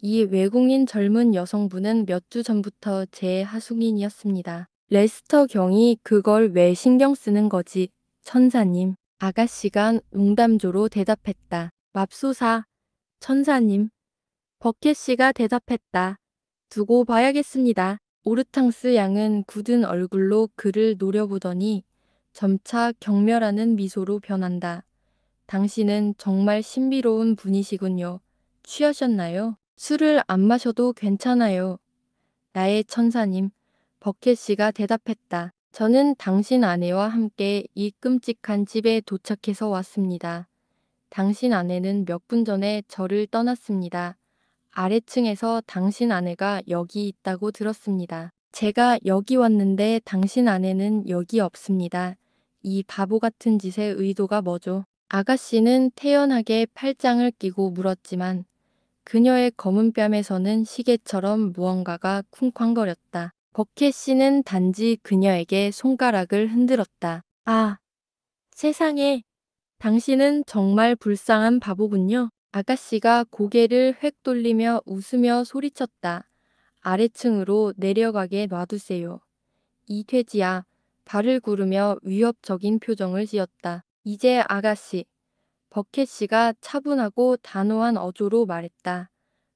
이 외국인 젊은 여성분은 몇 주 전부터 제 하숙인이었습니다. 레스터 경이 그걸 왜 신경 쓰는 거지? 천사님. 아가씨가 농담조로 대답했다. 맙소사. 천사님, 버켓씨가 대답했다. 두고 봐야겠습니다. 오르탕스 양은 굳은 얼굴로 그를 노려보더니 점차 경멸하는 미소로 변한다. 당신은 정말 신비로운 분이시군요. 취하셨나요? 술을 안 마셔도 괜찮아요. 나의 천사님, 버켓씨가 대답했다. 저는 당신 아내와 함께 이 끔찍한 집에 도착해서 왔습니다. 당신 아내는 몇 분 전에 저를 떠났습니다. 아래층에서 당신 아내가 여기 있다고 들었습니다. 제가 여기 왔는데 당신 아내는 여기 없습니다. 이 바보 같은 짓의 의도가 뭐죠? 아가씨는 태연하게 팔짱을 끼고 물었지만 그녀의 검은 뺨에서는 시계처럼 무언가가 쿵쾅거렸다. 버켓 씨는 단지 그녀에게 손가락을 흔들었다. 아, 세상에, 당신은 정말 불쌍한 바보군요. 아가씨가 고개를 획 돌리며 웃으며 소리쳤다. 아래층으로 내려가게 놔두세요. 이 돼지야. 발을 구르며 위협적인 표정을 지었다. 이제 아가씨. 버켓씨가 차분하고 단호한 어조로 말했다.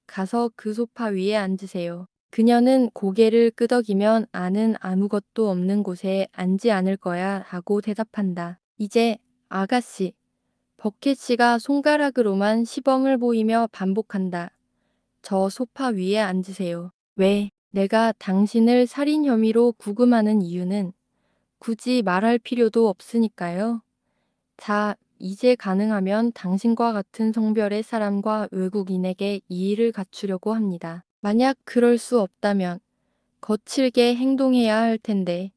가서 그 소파 위에 앉으세요. 그녀는 고개를 끄덕이면 아는 아무것도 없는 곳에 앉지 않을 거야 하고 대답한다. 이제 아가씨. 버켓씨가 손가락으로만 시범을 보이며 반복한다. 저 소파 위에 앉으세요. 왜? 내가 당신을 살인 혐의로 구금하는 이유는 굳이 말할 필요도 없으니까요. 자, 이제 가능하면 당신과 같은 성별의 사람과 외국인에게 이의를 갖추려고 합니다. 만약 그럴 수 없다면 거칠게 행동해야 할 텐데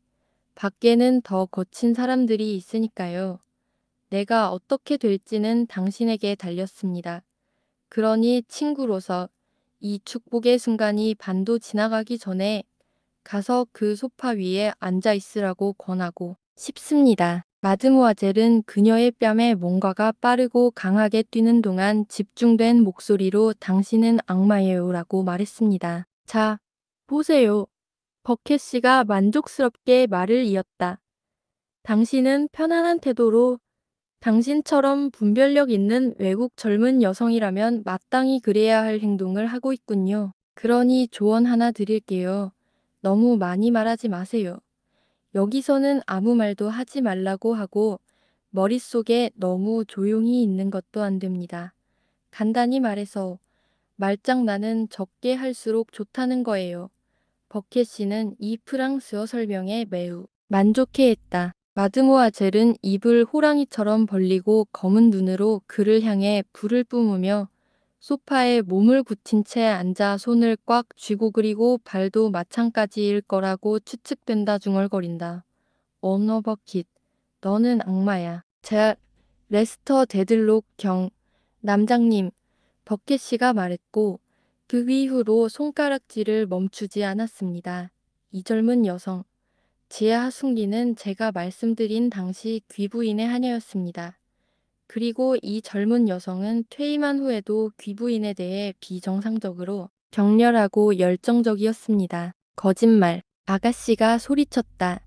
밖에는 더 거친 사람들이 있으니까요. 내가 어떻게 될지는 당신에게 달렸습니다. 그러니 친구로서 이 축복의 순간이 반도 지나가기 전에 가서 그 소파 위에 앉아 있으라고 권하고 싶습니다. 마드모아젤은 그녀의 뺨에 뭔가가 빠르고 강하게 뛰는 동안 집중된 목소리로 당신은 악마예요 라고 말했습니다. 자, 보세요. 버켓씨가 만족스럽게 말을 이었다. 당신은 편안한 태도로 당신처럼 분별력 있는 외국 젊은 여성이라면 마땅히 그래야 할 행동을 하고 있군요. 그러니 조언 하나 드릴게요. 너무 많이 말하지 마세요. 여기서는 아무 말도 하지 말라고 하고 머릿속에 너무 조용히 있는 것도 안 됩니다. 간단히 말해서 말장난은 적게 할수록 좋다는 거예요. 버켓 씨는 이 프랑스어 설명에 매우 만족해했다. 마드모아젤은 입을 호랑이처럼 벌리고 검은 눈으로 그를 향해 불을 뿜으며 소파에 몸을 굳힌 채 앉아 손을 꽉 쥐고 그리고 발도 마찬가지일 거라고 추측된다 중얼거린다. 어너 버킷, 너는 악마야. 레스터 데들록 경, 남장님, 버켓씨가 말했고 그 이후로 손가락질을 멈추지 않았습니다. 이 젊은 여성, 지하 하순기는 제가 말씀드린 당시 귀부인의 하녀였습니다. 그리고 이 젊은 여성은 퇴임한 후에도 귀부인에 대해 비정상적으로 격렬하고 열정적이었습니다. 거짓말. 아가씨가 소리쳤다.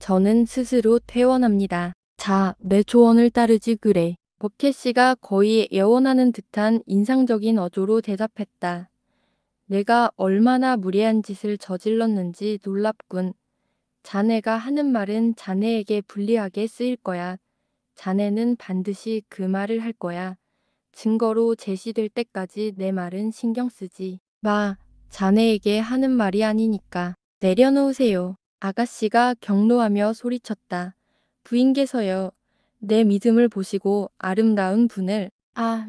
저는 스스로 퇴원합니다. 자, 내 조언을 따르지 그래. 버켓씨가 거의 애원하는 듯한 인상적인 어조로 대답했다. 내가 얼마나 무례한 짓을 저질렀는지 놀랍군. 자네가 하는 말은 자네에게 불리하게 쓰일 거야. 자네는 반드시 그 말을 할 거야. 증거로 제시될 때까지 내 말은 신경 쓰지 마. 자네에게 하는 말이 아니니까. 내려놓으세요. 아가씨가 경로하며 소리쳤다. 부인께서요. 내 믿음을 보시고 아름다운 분을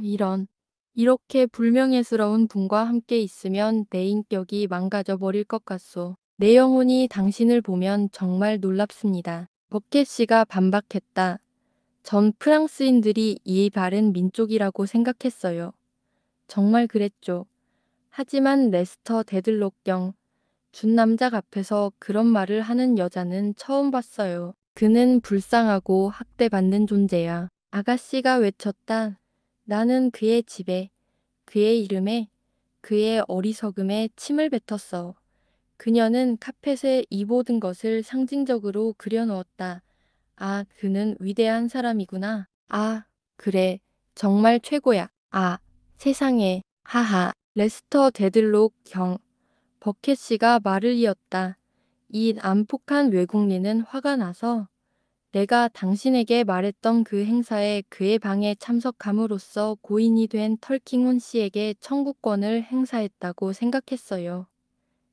이런. 이렇게 불명예스러운 분과 함께 있으면 내 인격이 망가져 버릴 것 같소. 내 영혼이 당신을 보면 정말 놀랍습니다. 버켓씨가 반박했다. 전 프랑스인들이 이 바른 민족이라고 생각했어요. 정말 그랬죠. 하지만 레스터 데들록경, 준남작 앞에서 그런 말을 하는 여자는 처음 봤어요. 그는 불쌍하고 학대받는 존재야. 아가씨가 외쳤다. 나는 그의 집에, 그의 이름에, 그의 어리석음에 침을 뱉었어. 그녀는 카펫에 이 모든 것을 상징적으로 그려놓았다. 아, 그는 위대한 사람이구나. 아, 그래. 정말 최고야. 아, 세상에, 하하. 레스터 데들록 경. 버켓씨가 말을 이었다. 이 난폭한 외국인은 화가 나서 내가 당신에게 말했던 그 행사에 그의 방에 참석함으로써 고인이 된 털킹훈 씨에게 청구권을 행사했다고 생각했어요.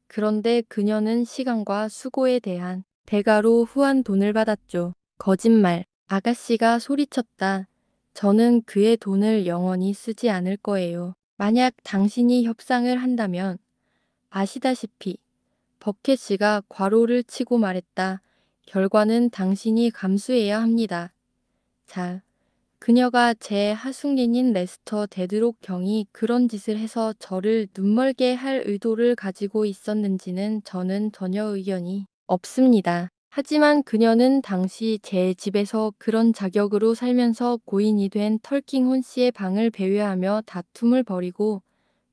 그런데 그녀는 시간과 수고에 대한 대가로 후한 돈을 받았죠. 거짓말. 아가씨가 소리쳤다. 저는 그의 돈을 영원히 쓰지 않을 거예요. 만약 당신이 협상을 한다면 아시다시피 버켓씨가 괄호를 치고 말했다. 결과는 당신이 감수해야 합니다. 자, 그녀가 제 하숙린인 레스터 데드록 경이 그런 짓을 해서 저를 눈멀게 할 의도를 가지고 있었는지는 저는 전혀 의견이 없습니다. 하지만 그녀는 당시 제 집에서 그런 자격으로 살면서 고인이 된 털킹혼 씨의 방을 배회하며 다툼을 벌이고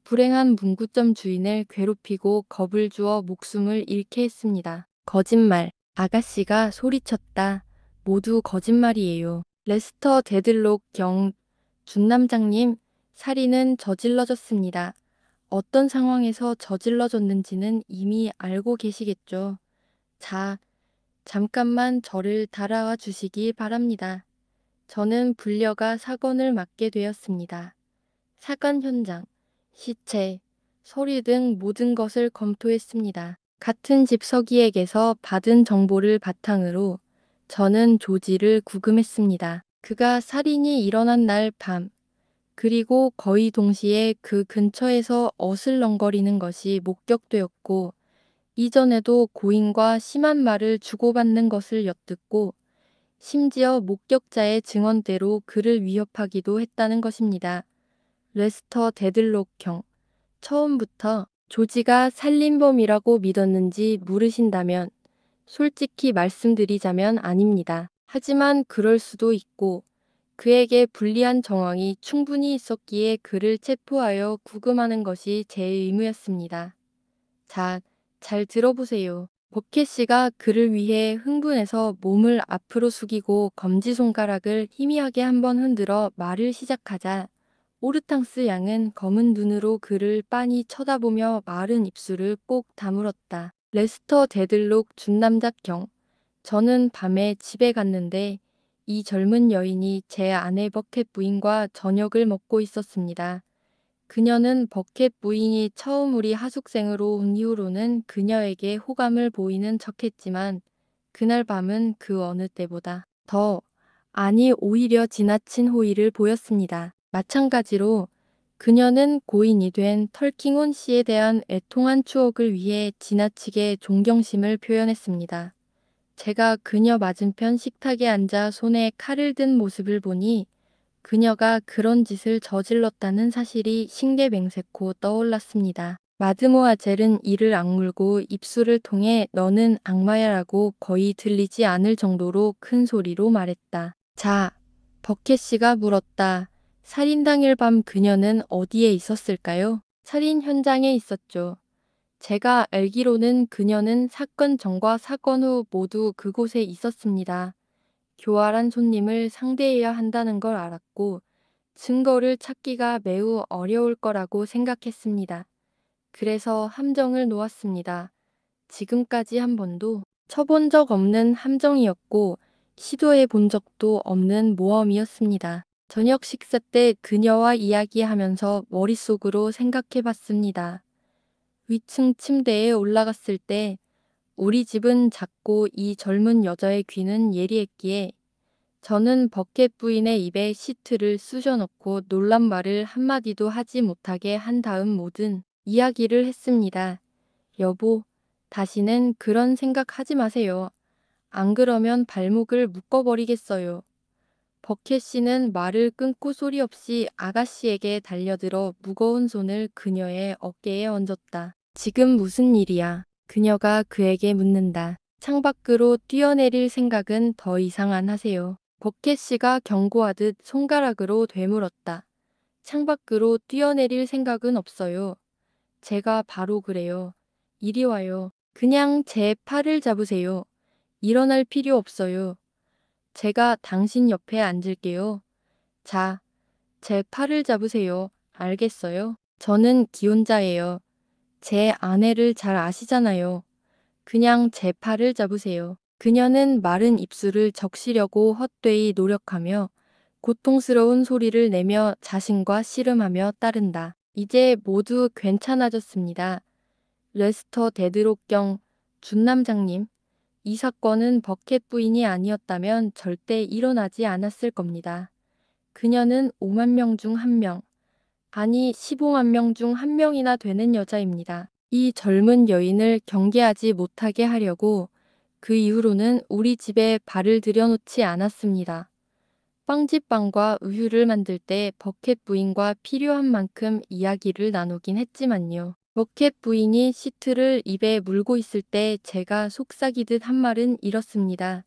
불행한 문구점 주인을 괴롭히고 겁을 주어 목숨을 잃게 했습니다. 거짓말. 아가씨가 소리쳤다. 모두 거짓말이에요. 레스터 데들록 경. 준남장님, 살인은 저질러졌습니다. 어떤 상황에서 저질러졌는지는 이미 알고 계시겠죠. 자, 잠깐만 저를 따라와 주시기 바랍니다. 저는 불려가 사건을 맡게 되었습니다. 사건 현장, 시체, 서류 등 모든 것을 검토했습니다. 같은 집 서기에게서 받은 정보를 바탕으로 저는 조지를 구금했습니다. 그가 살인이 일어난 날 밤, 그리고 거의 동시에 그 근처에서 어슬렁거리는 것이 목격되었고, 이전에도 고인과 심한 말을 주고받는 것을 엿듣고, 심지어 목격자의 증언대로 그를 위협하기도 했다는 것입니다. 레스터 데들록 경. 처음부터 조지가 살인범이라고 믿었는지 물으신다면 솔직히 말씀드리자면 아닙니다. 하지만 그럴 수도 있고 그에게 불리한 정황이 충분히 있었기에 그를 체포하여 구금하는 것이 제 의무였습니다. 자, 잘 들어보세요. 버켓씨가 그를 위해 흥분해서 몸을 앞으로 숙이고 검지손가락을 희미하게 한번 흔들어 말을 시작하자 오르탕스 양은 검은 눈으로 그를 빤히 쳐다보며 마른 입술을 꼭 다물었다. 레스터 데들록 준남작경. 저는 밤에 집에 갔는데 이 젊은 여인이 제 아내 버켓 부인과 저녁을 먹고 있었습니다. 그녀는 버켓 부인이 처음 우리 하숙생으로 온 이후로는 그녀에게 호감을 보이는 척했지만 그날 밤은 그 어느 때보다 더, 아니 오히려 지나친 호의를 보였습니다. 마찬가지로 그녀는 고인이 된 털킹온 씨에 대한 애통한 추억을 위해 지나치게 존경심을 표현했습니다. 제가 그녀 맞은편 식탁에 앉아 손에 칼을 든 모습을 보니 그녀가 그런 짓을 저질렀다는 사실이 신개맹세코 떠올랐습니다. 마드모아젤은 이를 악물고 입술을 통해 너는 악마야라고 거의 들리지 않을 정도로 큰 소리로 말했다. 자, 버켓씨가 물었다. 살인 당일 밤 그녀는 어디에 있었을까요? 살인 현장에 있었죠. 제가 알기로는 그녀는 사건 전과 사건 후 모두 그곳에 있었습니다. 교활한 손님을 상대해야 한다는 걸 알았고 증거를 찾기가 매우 어려울 거라고 생각했습니다. 그래서 함정을 놓았습니다. 지금까지 한 번도 쳐본 적 없는 함정이었고 시도해 본 적도 없는 모험이었습니다. 저녁 식사 때 그녀와 이야기하면서 머릿속으로 생각해 봤습니다. 위층 침대에 올라갔을 때 우리 집은 작고 이 젊은 여자의 귀는 예리했기에 저는 버켓 부인의 입에 시트를 쑤셔넣고 놀란 말을 한마디도 하지 못하게 한 다음 모든 이야기를 했습니다. 여보, 다시는 그런 생각하지 마세요. 안 그러면 발목을 묶어버리겠어요. 버켓 씨는 말을 끊고 소리 없이 아가씨에게 달려들어 무거운 손을 그녀의 어깨에 얹었다. 지금 무슨 일이야? 그녀가 그에게 묻는다. 창밖으로 뛰어내릴 생각은 더 이상 안 하세요. 버켓 씨가 경고하듯 손가락으로 되물었다. 창밖으로 뛰어내릴 생각은 없어요. 제가 바로 그래요. 이리 와요. 그냥 제 팔을 잡으세요. 일어날 필요 없어요. 제가 당신 옆에 앉을게요. 자, 제 팔을 잡으세요. 알겠어요. 저는 기혼자예요. 제 아내를 잘 아시잖아요. 그냥 제 팔을 잡으세요. 그녀는 마른 입술을 적시려고 헛되이 노력하며 고통스러운 소리를 내며 자신과 씨름하며 따른다. 이제 모두 괜찮아졌습니다. 레스터 데드록경 준남장님, 이 사건은 버켓 부인이 아니었다면 절대 일어나지 않았을 겁니다. 그녀는 5만 명 중 1명, 아니 15만 명 중 1명이나 되는 여자입니다. 이 젊은 여인을 경계하지 못하게 하려고 그 이후로는 우리 집에 발을 들여놓지 않았습니다. 빵집빵과 우유를 만들 때 버켓 부인과 필요한 만큼 이야기를 나누긴 했지만요. 버켓 부인이 시트를 입에 물고 있을 때 제가 속삭이듯 한 말은 이렇습니다.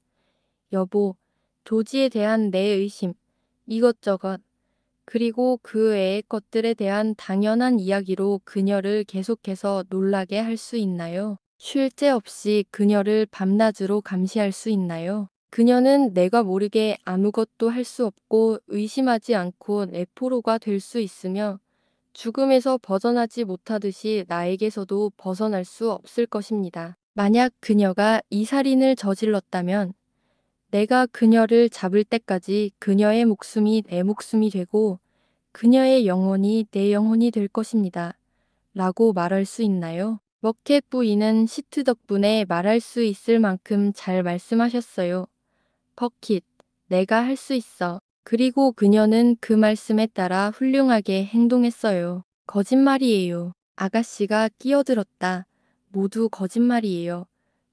여보, 조지에 대한 내 의심, 이것저것, 그리고 그 외의 것들에 대한 당연한 이야기로 그녀를 계속해서 놀라게 할 수 있나요? 쉴 새 없이 그녀를 밤낮으로 감시할 수 있나요? 그녀는 내가 모르게 아무것도 할 수 없고 의심하지 않고 내 포로가 될 수 있으며 죽음에서 벗어나지 못하듯이 나에게서도 벗어날 수 없을 것입니다. 만약 그녀가 이 살인을 저질렀다면 내가 그녀를 잡을 때까지 그녀의 목숨이 내 목숨이 되고 그녀의 영혼이 내 영혼이 될 것입니다. 라고 말할 수 있나요? 버켓 부인은 시트 덕분에 말할 수 있을 만큼 잘 말씀하셨어요. 버킷, 내가 할 수 있어. 그리고 그녀는 그 말씀에 따라 훌륭하게 행동했어요. 거짓말이에요. 아가씨가 끼어들었다. 모두 거짓말이에요.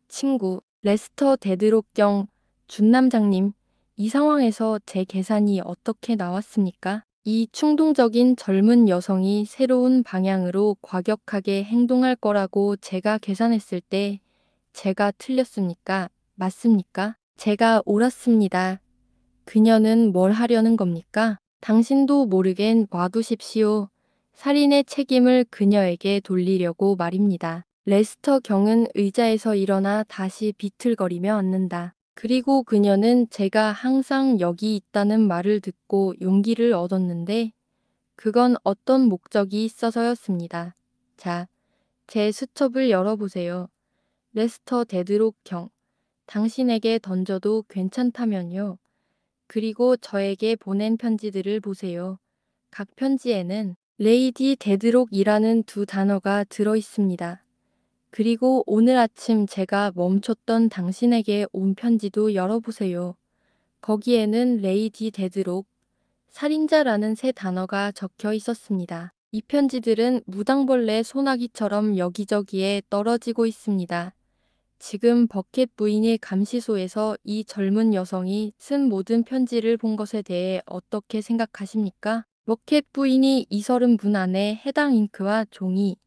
친구, 레스터 데드록경 준남장님, 이 상황에서 제 계산이 어떻게 나왔습니까? 이 충동적인 젊은 여성이 새로운 방향으로 과격하게 행동할 거라고 제가 계산했을 때 제가 틀렸습니까? 맞습니까? 제가 옳았습니다. 그녀는 뭘 하려는 겁니까? 당신도 모르겐 놔두십시오. 살인의 책임을 그녀에게 돌리려고 말입니다. 레스터 경은 의자에서 일어나 다시 비틀거리며 앉는다. 그리고 그녀는 제가 항상 여기 있다는 말을 듣고 용기를 얻었는데 그건 어떤 목적이 있어서였습니다. 자, 제 수첩을 열어보세요. 레스터 데드록 경. 당신에게 던져도 괜찮다면요. 그리고 저에게 보낸 편지들을 보세요. 각 편지에는 레이디 데드록이라는 두 단어가 들어 있습니다. 그리고 오늘 아침 제가 멈췄던 당신에게 온 편지도 열어보세요. 거기에는 레이디 데드록, 살인자라는 세 단어가 적혀 있었습니다. 이 편지들은 무당벌레 소나기처럼 여기저기에 떨어지고 있습니다. 지금 버켓 부인이 감시소에서 이 젊은 여성이 쓴 모든 편지를 본 것에 대해 어떻게 생각하십니까? 버켓 부인이 이 30분 안에 해당 잉크와 종이,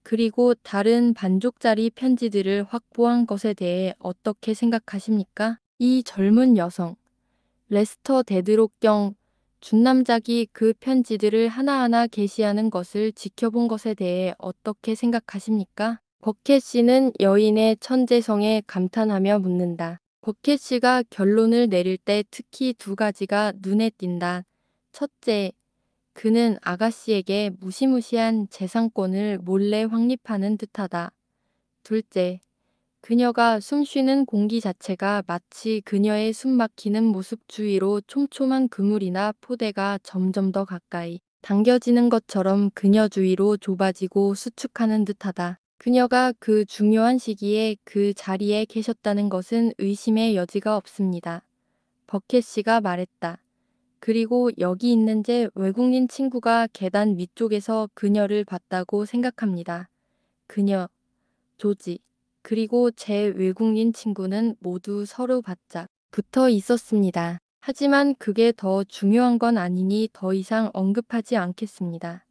그리고 다른 반쪽짜리 편지들을 확보한 것에 대해 어떻게 생각하십니까? 이 젊은 여성, 레스터 데드록경 준남작이 그 편지들을 하나하나 게시하는 것을 지켜본 것에 대해 어떻게 생각하십니까? 버켓 씨는 여인의 천재성에 감탄하며 묻는다. 버켓 씨가 결론을 내릴 때 특히 두 가지가 눈에 띈다. 첫째, 그는 아가씨에게 무시무시한 재산권을 몰래 확립하는 듯하다. 둘째, 그녀가 숨쉬는 공기 자체가 마치 그녀의 숨막히는 모습 주위로 촘촘한 그물이나 포대가 점점 더 가까이 당겨지는 것처럼 그녀 주위로 좁아지고 수축하는 듯하다. 그녀가 그 중요한 시기에 그 자리에 계셨다는 것은 의심의 여지가 없습니다. 버켓 씨가 말했다. 그리고 여기 있는 제 외국인 친구가 계단 위쪽에서 그녀를 봤다고 생각합니다. 그녀, 조지, 그리고 제 외국인 친구는 모두 서로 바짝 붙어 있었습니다. 하지만 그게 더 중요한 건 아니니 더 이상 언급하지 않겠습니다.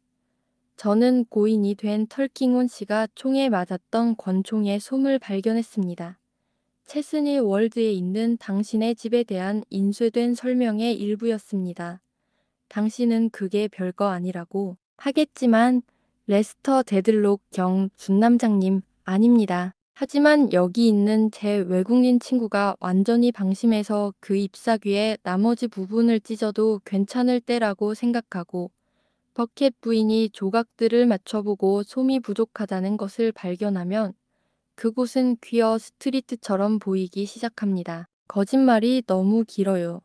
저는 고인이 된 털킹온 씨가 총에 맞았던 권총의 솜을 발견했습니다. 체스니 월드에 있는 당신의 집에 대한 인쇄된 설명의 일부였습니다. 당신은 그게 별거 아니라고 하겠지만 레스터 데들록 경 준남장님 아닙니다. 하지만 여기 있는 제 외국인 친구가 완전히 방심해서 그 잎사귀의 나머지 부분을 찢어도 괜찮을 때라고 생각하고 버켓 부인이 조각들을 맞춰보고 솜이 부족하다는 것을 발견하면 그곳은 퀴어 스트리트처럼 보이기 시작합니다. 거짓말이 너무 길어요.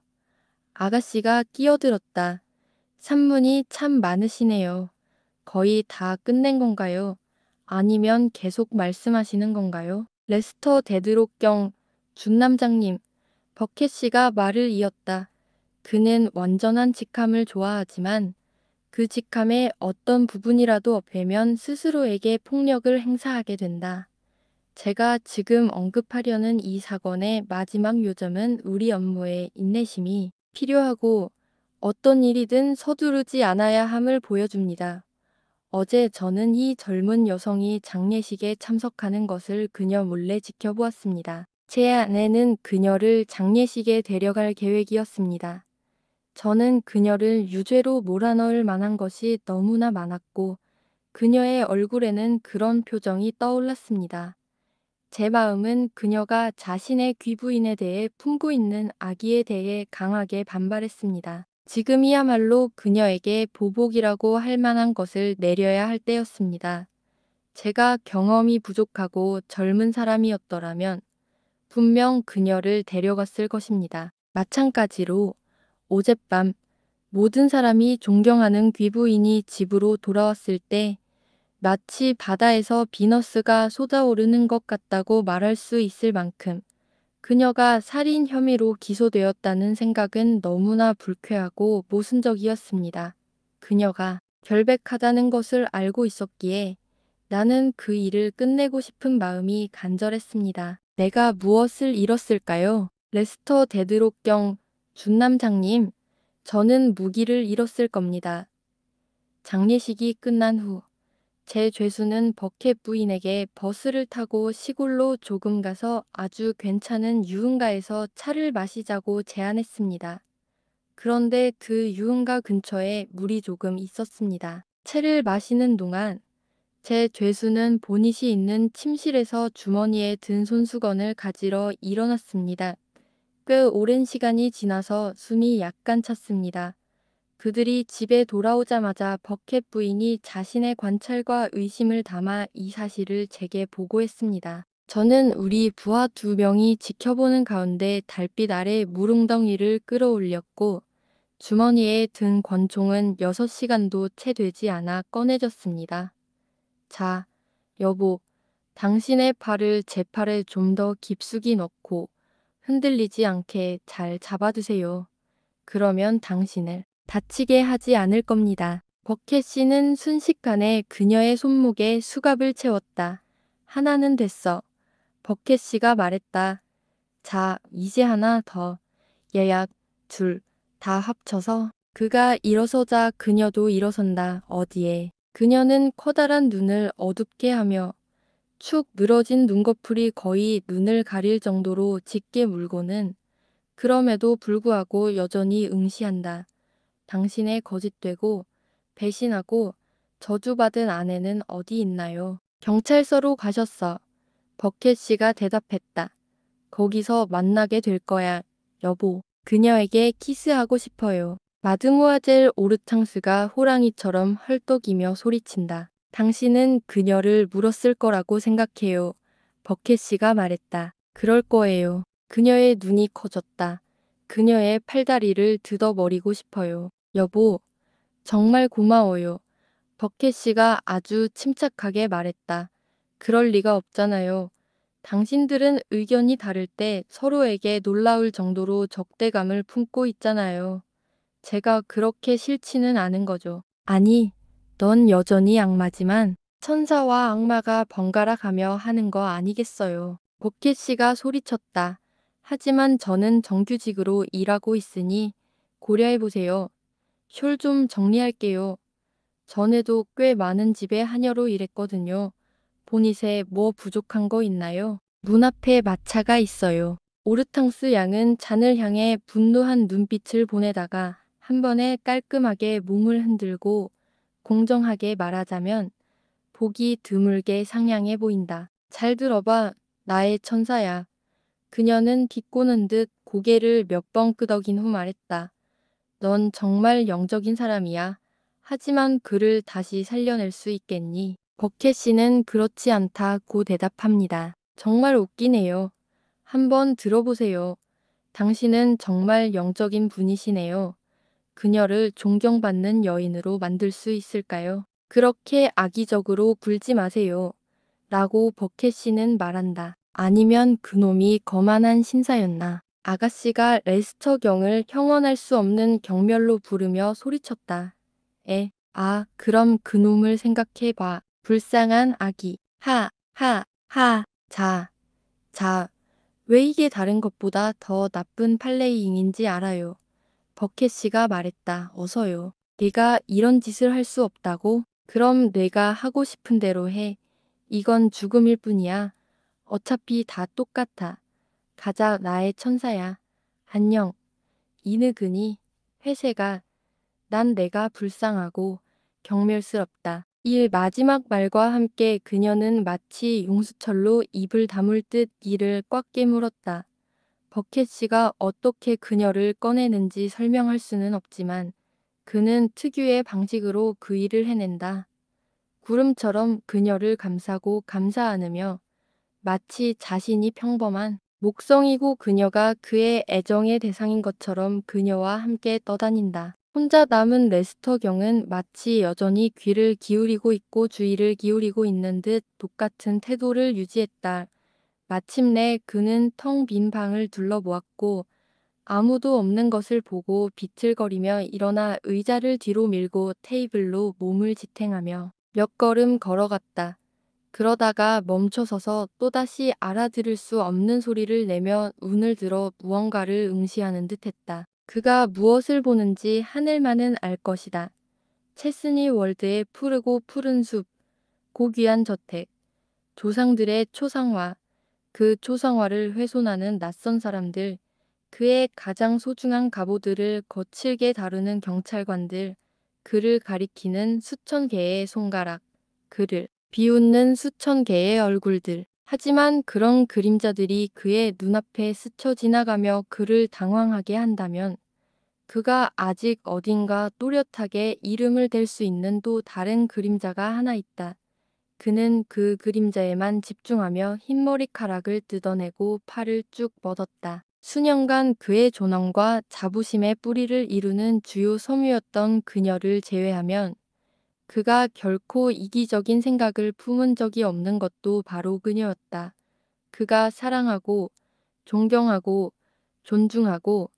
아가씨가 끼어들었다. 산문이 참 많으시네요. 거의 다 끝낸 건가요? 아니면 계속 말씀하시는 건가요? 레스터 데드록경 준남장님, 버켓씨가 말을 이었다. 그는 완전한 직함을 좋아하지만 그 직함의 어떤 부분이라도 빼면 스스로에게 폭력을 행사하게 된다. 제가 지금 언급하려는 이 사건의 마지막 요점은 우리 업무에 인내심이 필요하고 어떤 일이든 서두르지 않아야 함을 보여줍니다. 어제 저는 이 젊은 여성이 장례식에 참석하는 것을 그녀 몰래 지켜보았습니다. 제 아내는 그녀를 장례식에 데려갈 계획이었습니다. 저는 그녀를 유죄로 몰아넣을 만한 것이 너무나 많았고 그녀의 얼굴에는 그런 표정이 떠올랐습니다. 제 마음은 그녀가 자신의 귀부인에 대해 품고 있는 악의에 대해 강하게 반발했습니다. 지금이야말로 그녀에게 보복이라고 할 만한 것을 내려야 할 때였습니다. 제가 경험이 부족하고 젊은 사람이었더라면 분명 그녀를 데려갔을 것입니다. 마찬가지로 어젯밤 모든 사람이 존경하는 귀부인이 집으로 돌아왔을 때 마치 바다에서 비너스가 쏟아오르는 것 같다고 말할 수 있을 만큼 그녀가 살인 혐의로 기소되었다는 생각은 너무나 불쾌하고 모순적이었습니다. 그녀가 결백하다는 것을 알고 있었기에 나는 그 일을 끝내고 싶은 마음이 간절했습니다. 내가 무엇을 잃었을까요? 레스터 데드록경 준남장님, 저는 무기를 잃었을 겁니다. 장례식이 끝난 후 제 죄수는 버켓 부인에게 버스를 타고 시골로 조금 가서 아주 괜찮은 유흥가에서 차를 마시자고 제안했습니다. 그런데 그 유흥가 근처에 물이 조금 있었습니다. 차를 마시는 동안 제 죄수는 보닛이 있는 침실에서 주머니에 든 손수건을 가지러 일어났습니다. 꽤 오랜 시간이 지나서 숨이 약간 찼습니다. 그들이 집에 돌아오자마자 버켓 부인이 자신의 관찰과 의심을 담아 이 사실을 제게 보고했습니다. 저는 우리 부하 2명이 지켜보는 가운데 달빛 아래 물웅덩이를 끌어올렸고 주머니에 든 권총은 6시간도 채 되지 않아 꺼내졌습니다. 자, 여보, 당신의 팔을 제 팔에 좀 더 깊숙이 넣고 흔들리지 않게 잘 잡아두세요. 그러면 당신을 다치게 하지 않을 겁니다. 버켓 씨는 순식간에 그녀의 손목에 수갑을 채웠다. 하나는 됐어. 버켓 씨가 말했다. 자, 이제 하나 더. 예약, 둘, 다 합쳐서. 그가 일어서자 그녀도 일어선다. 어디에. 그녀는 커다란 눈을 어둡게 하며 축 늘어진 눈꺼풀이 거의 눈을 가릴 정도로 짙게 물고는 그럼에도 불구하고 여전히 응시한다. 당신의 거짓되고 배신하고 저주받은 아내는 어디 있나요? 경찰서로 가셨어. 버켓 씨가 대답했다. 거기서 만나게 될 거야, 여보. 그녀에게 키스하고 싶어요. 마드모아젤 오르창스가 호랑이처럼 헐떡이며 소리친다. 당신은 그녀를 물었을 거라고 생각해요. 버켓 씨가 말했다. 그럴 거예요. 그녀의 눈이 커졌다. 그녀의 팔다리를 뜯어버리고 싶어요. 여보, 정말 고마워요. 버켓 씨가 아주 침착하게 말했다. 그럴 리가 없잖아요. 당신들은 의견이 다를 때 서로에게 놀라울 정도로 적대감을 품고 있잖아요. 제가 그렇게 싫지는 않은 거죠. 아니, 넌 여전히 악마지만 천사와 악마가 번갈아 가며 하는 거 아니겠어요. 버켓 씨가 소리쳤다. 하지만 저는 정규직으로 일하고 있으니 고려해보세요. 숄 좀 정리할게요. 전에도 꽤 많은 집에 하녀로 일했거든요. 보닛에 뭐 부족한 거 있나요? 문 앞에 마차가 있어요. 오르탕스 양은 잔을 향해 분노한 눈빛을 보내다가 한 번에 깔끔하게 몸을 흔들고 공정하게 말하자면 보기 드물게 상냥해 보인다. 잘 들어봐, 나의 천사야. 그녀는 비꼬는 듯 고개를 몇 번 끄덕인 후 말했다. 넌 정말 영적인 사람이야. 하지만 그를 다시 살려낼 수 있겠니? 버켓 씨는 그렇지 않다고 대답합니다. 정말 웃기네요. 한번 들어보세요. 당신은 정말 영적인 분이시네요. 그녀를 존경받는 여인으로 만들 수 있을까요? 그렇게 악의적으로 굴지 마세요. 라고 버켓 씨는 말한다. 아니면 그놈이 거만한 신사였나. 아가씨가 레스터 경을 형언할 수 없는 경멸로 부르며 소리쳤다. 그럼 그놈을 생각해봐. 불쌍한 아기. 자, 왜 이게 다른 것보다 더 나쁜 팔레이잉인지 알아요. 버켓 씨가 말했다. 어서요. 네가 이런 짓을 할 수 없다고? 그럼 내가 하고 싶은 대로 해. 이건 죽음일 뿐이야. 어차피 다 똑같아. 가자, 나의 천사야. 안녕. 이느그니. 회세가. 난 내가 불쌍하고 경멸스럽다. 이 마지막 말과 함께 그녀는 마치 용수철로 입을 다물 듯 이를 꽉 깨물었다. 버켓 씨가 어떻게 그녀를 꺼내는지 설명할 수는 없지만 그는 특유의 방식으로 그 일을 해낸다. 구름처럼 그녀를 감싸고 감싸 안으며 마치 자신이 평범한 목성이고 그녀가 그의 애정의 대상인 것처럼 그녀와 함께 떠다닌다. 혼자 남은 레스터 경은 마치 여전히 귀를 기울이고 있고 주의를 기울이고 있는 듯 똑같은 태도를 유지했다. 마침내 그는 텅 빈 방을 둘러보았고 아무도 없는 것을 보고 비틀거리며 일어나 의자를 뒤로 밀고 테이블로 몸을 지탱하며 몇 걸음 걸어갔다. 그러다가 멈춰서서 또다시 알아들을 수 없는 소리를 내며 눈을 들어 무언가를 응시하는 듯했다. 그가 무엇을 보는지 하늘만은 알 것이다. 체스니 월드의 푸르고 푸른 숲, 고귀한 저택, 조상들의 초상화, 그 초상화를 훼손하는 낯선 사람들, 그의 가장 소중한 갑오들을 거칠게 다루는 경찰관들, 그를 가리키는 수천 개의 손가락, 그를 비웃는 수천 개의 얼굴들. 하지만 그런 그림자들이 그의 눈앞에 스쳐 지나가며 그를 당황하게 한다면 그가 아직 어딘가 또렷하게 이름을 댈 수 있는 또 다른 그림자가 하나 있다. 그는 그 그림자에만 집중하며 흰머리카락을 뜯어내고 팔을 쭉 뻗었다. 수년간 그의 존엄과 자부심의 뿌리를 이루는 주요 섬유였던 그녀를 제외하면 그가 결코 이기적인 생각을 품은 적이 없는 것도 바로 그녀였다. 그가 사랑하고 존경하고 존중하고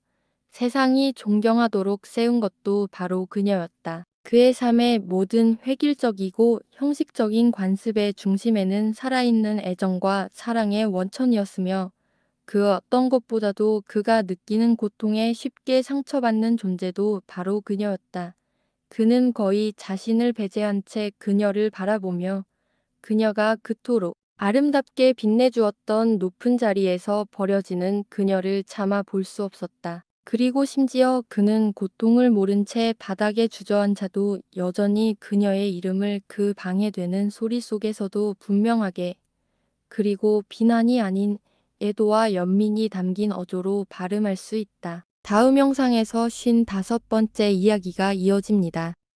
세상이 존경하도록 세운 것도 바로 그녀였다. 그의 삶의 모든 획일적이고 형식적인 관습의 중심에는 살아있는 애정과 사랑의 원천이었으며 그 어떤 것보다도 그가 느끼는 고통에 쉽게 상처받는 존재도 바로 그녀였다. 그는 거의 자신을 배제한 채 그녀를 바라보며 그녀가 그토록 아름답게 빛내주었던 높은 자리에서 버려지는 그녀를 차마 볼 수 없었다. 그리고 심지어 그는 고통을 모른 채 바닥에 주저앉아도 여전히 그녀의 이름을 그 방해되는 소리 속에서도 분명하게 그리고 비난이 아닌 애도와 연민이 담긴 어조로 발음할 수 있다. 다음 영상에서 55번째 이야기가 이어집니다.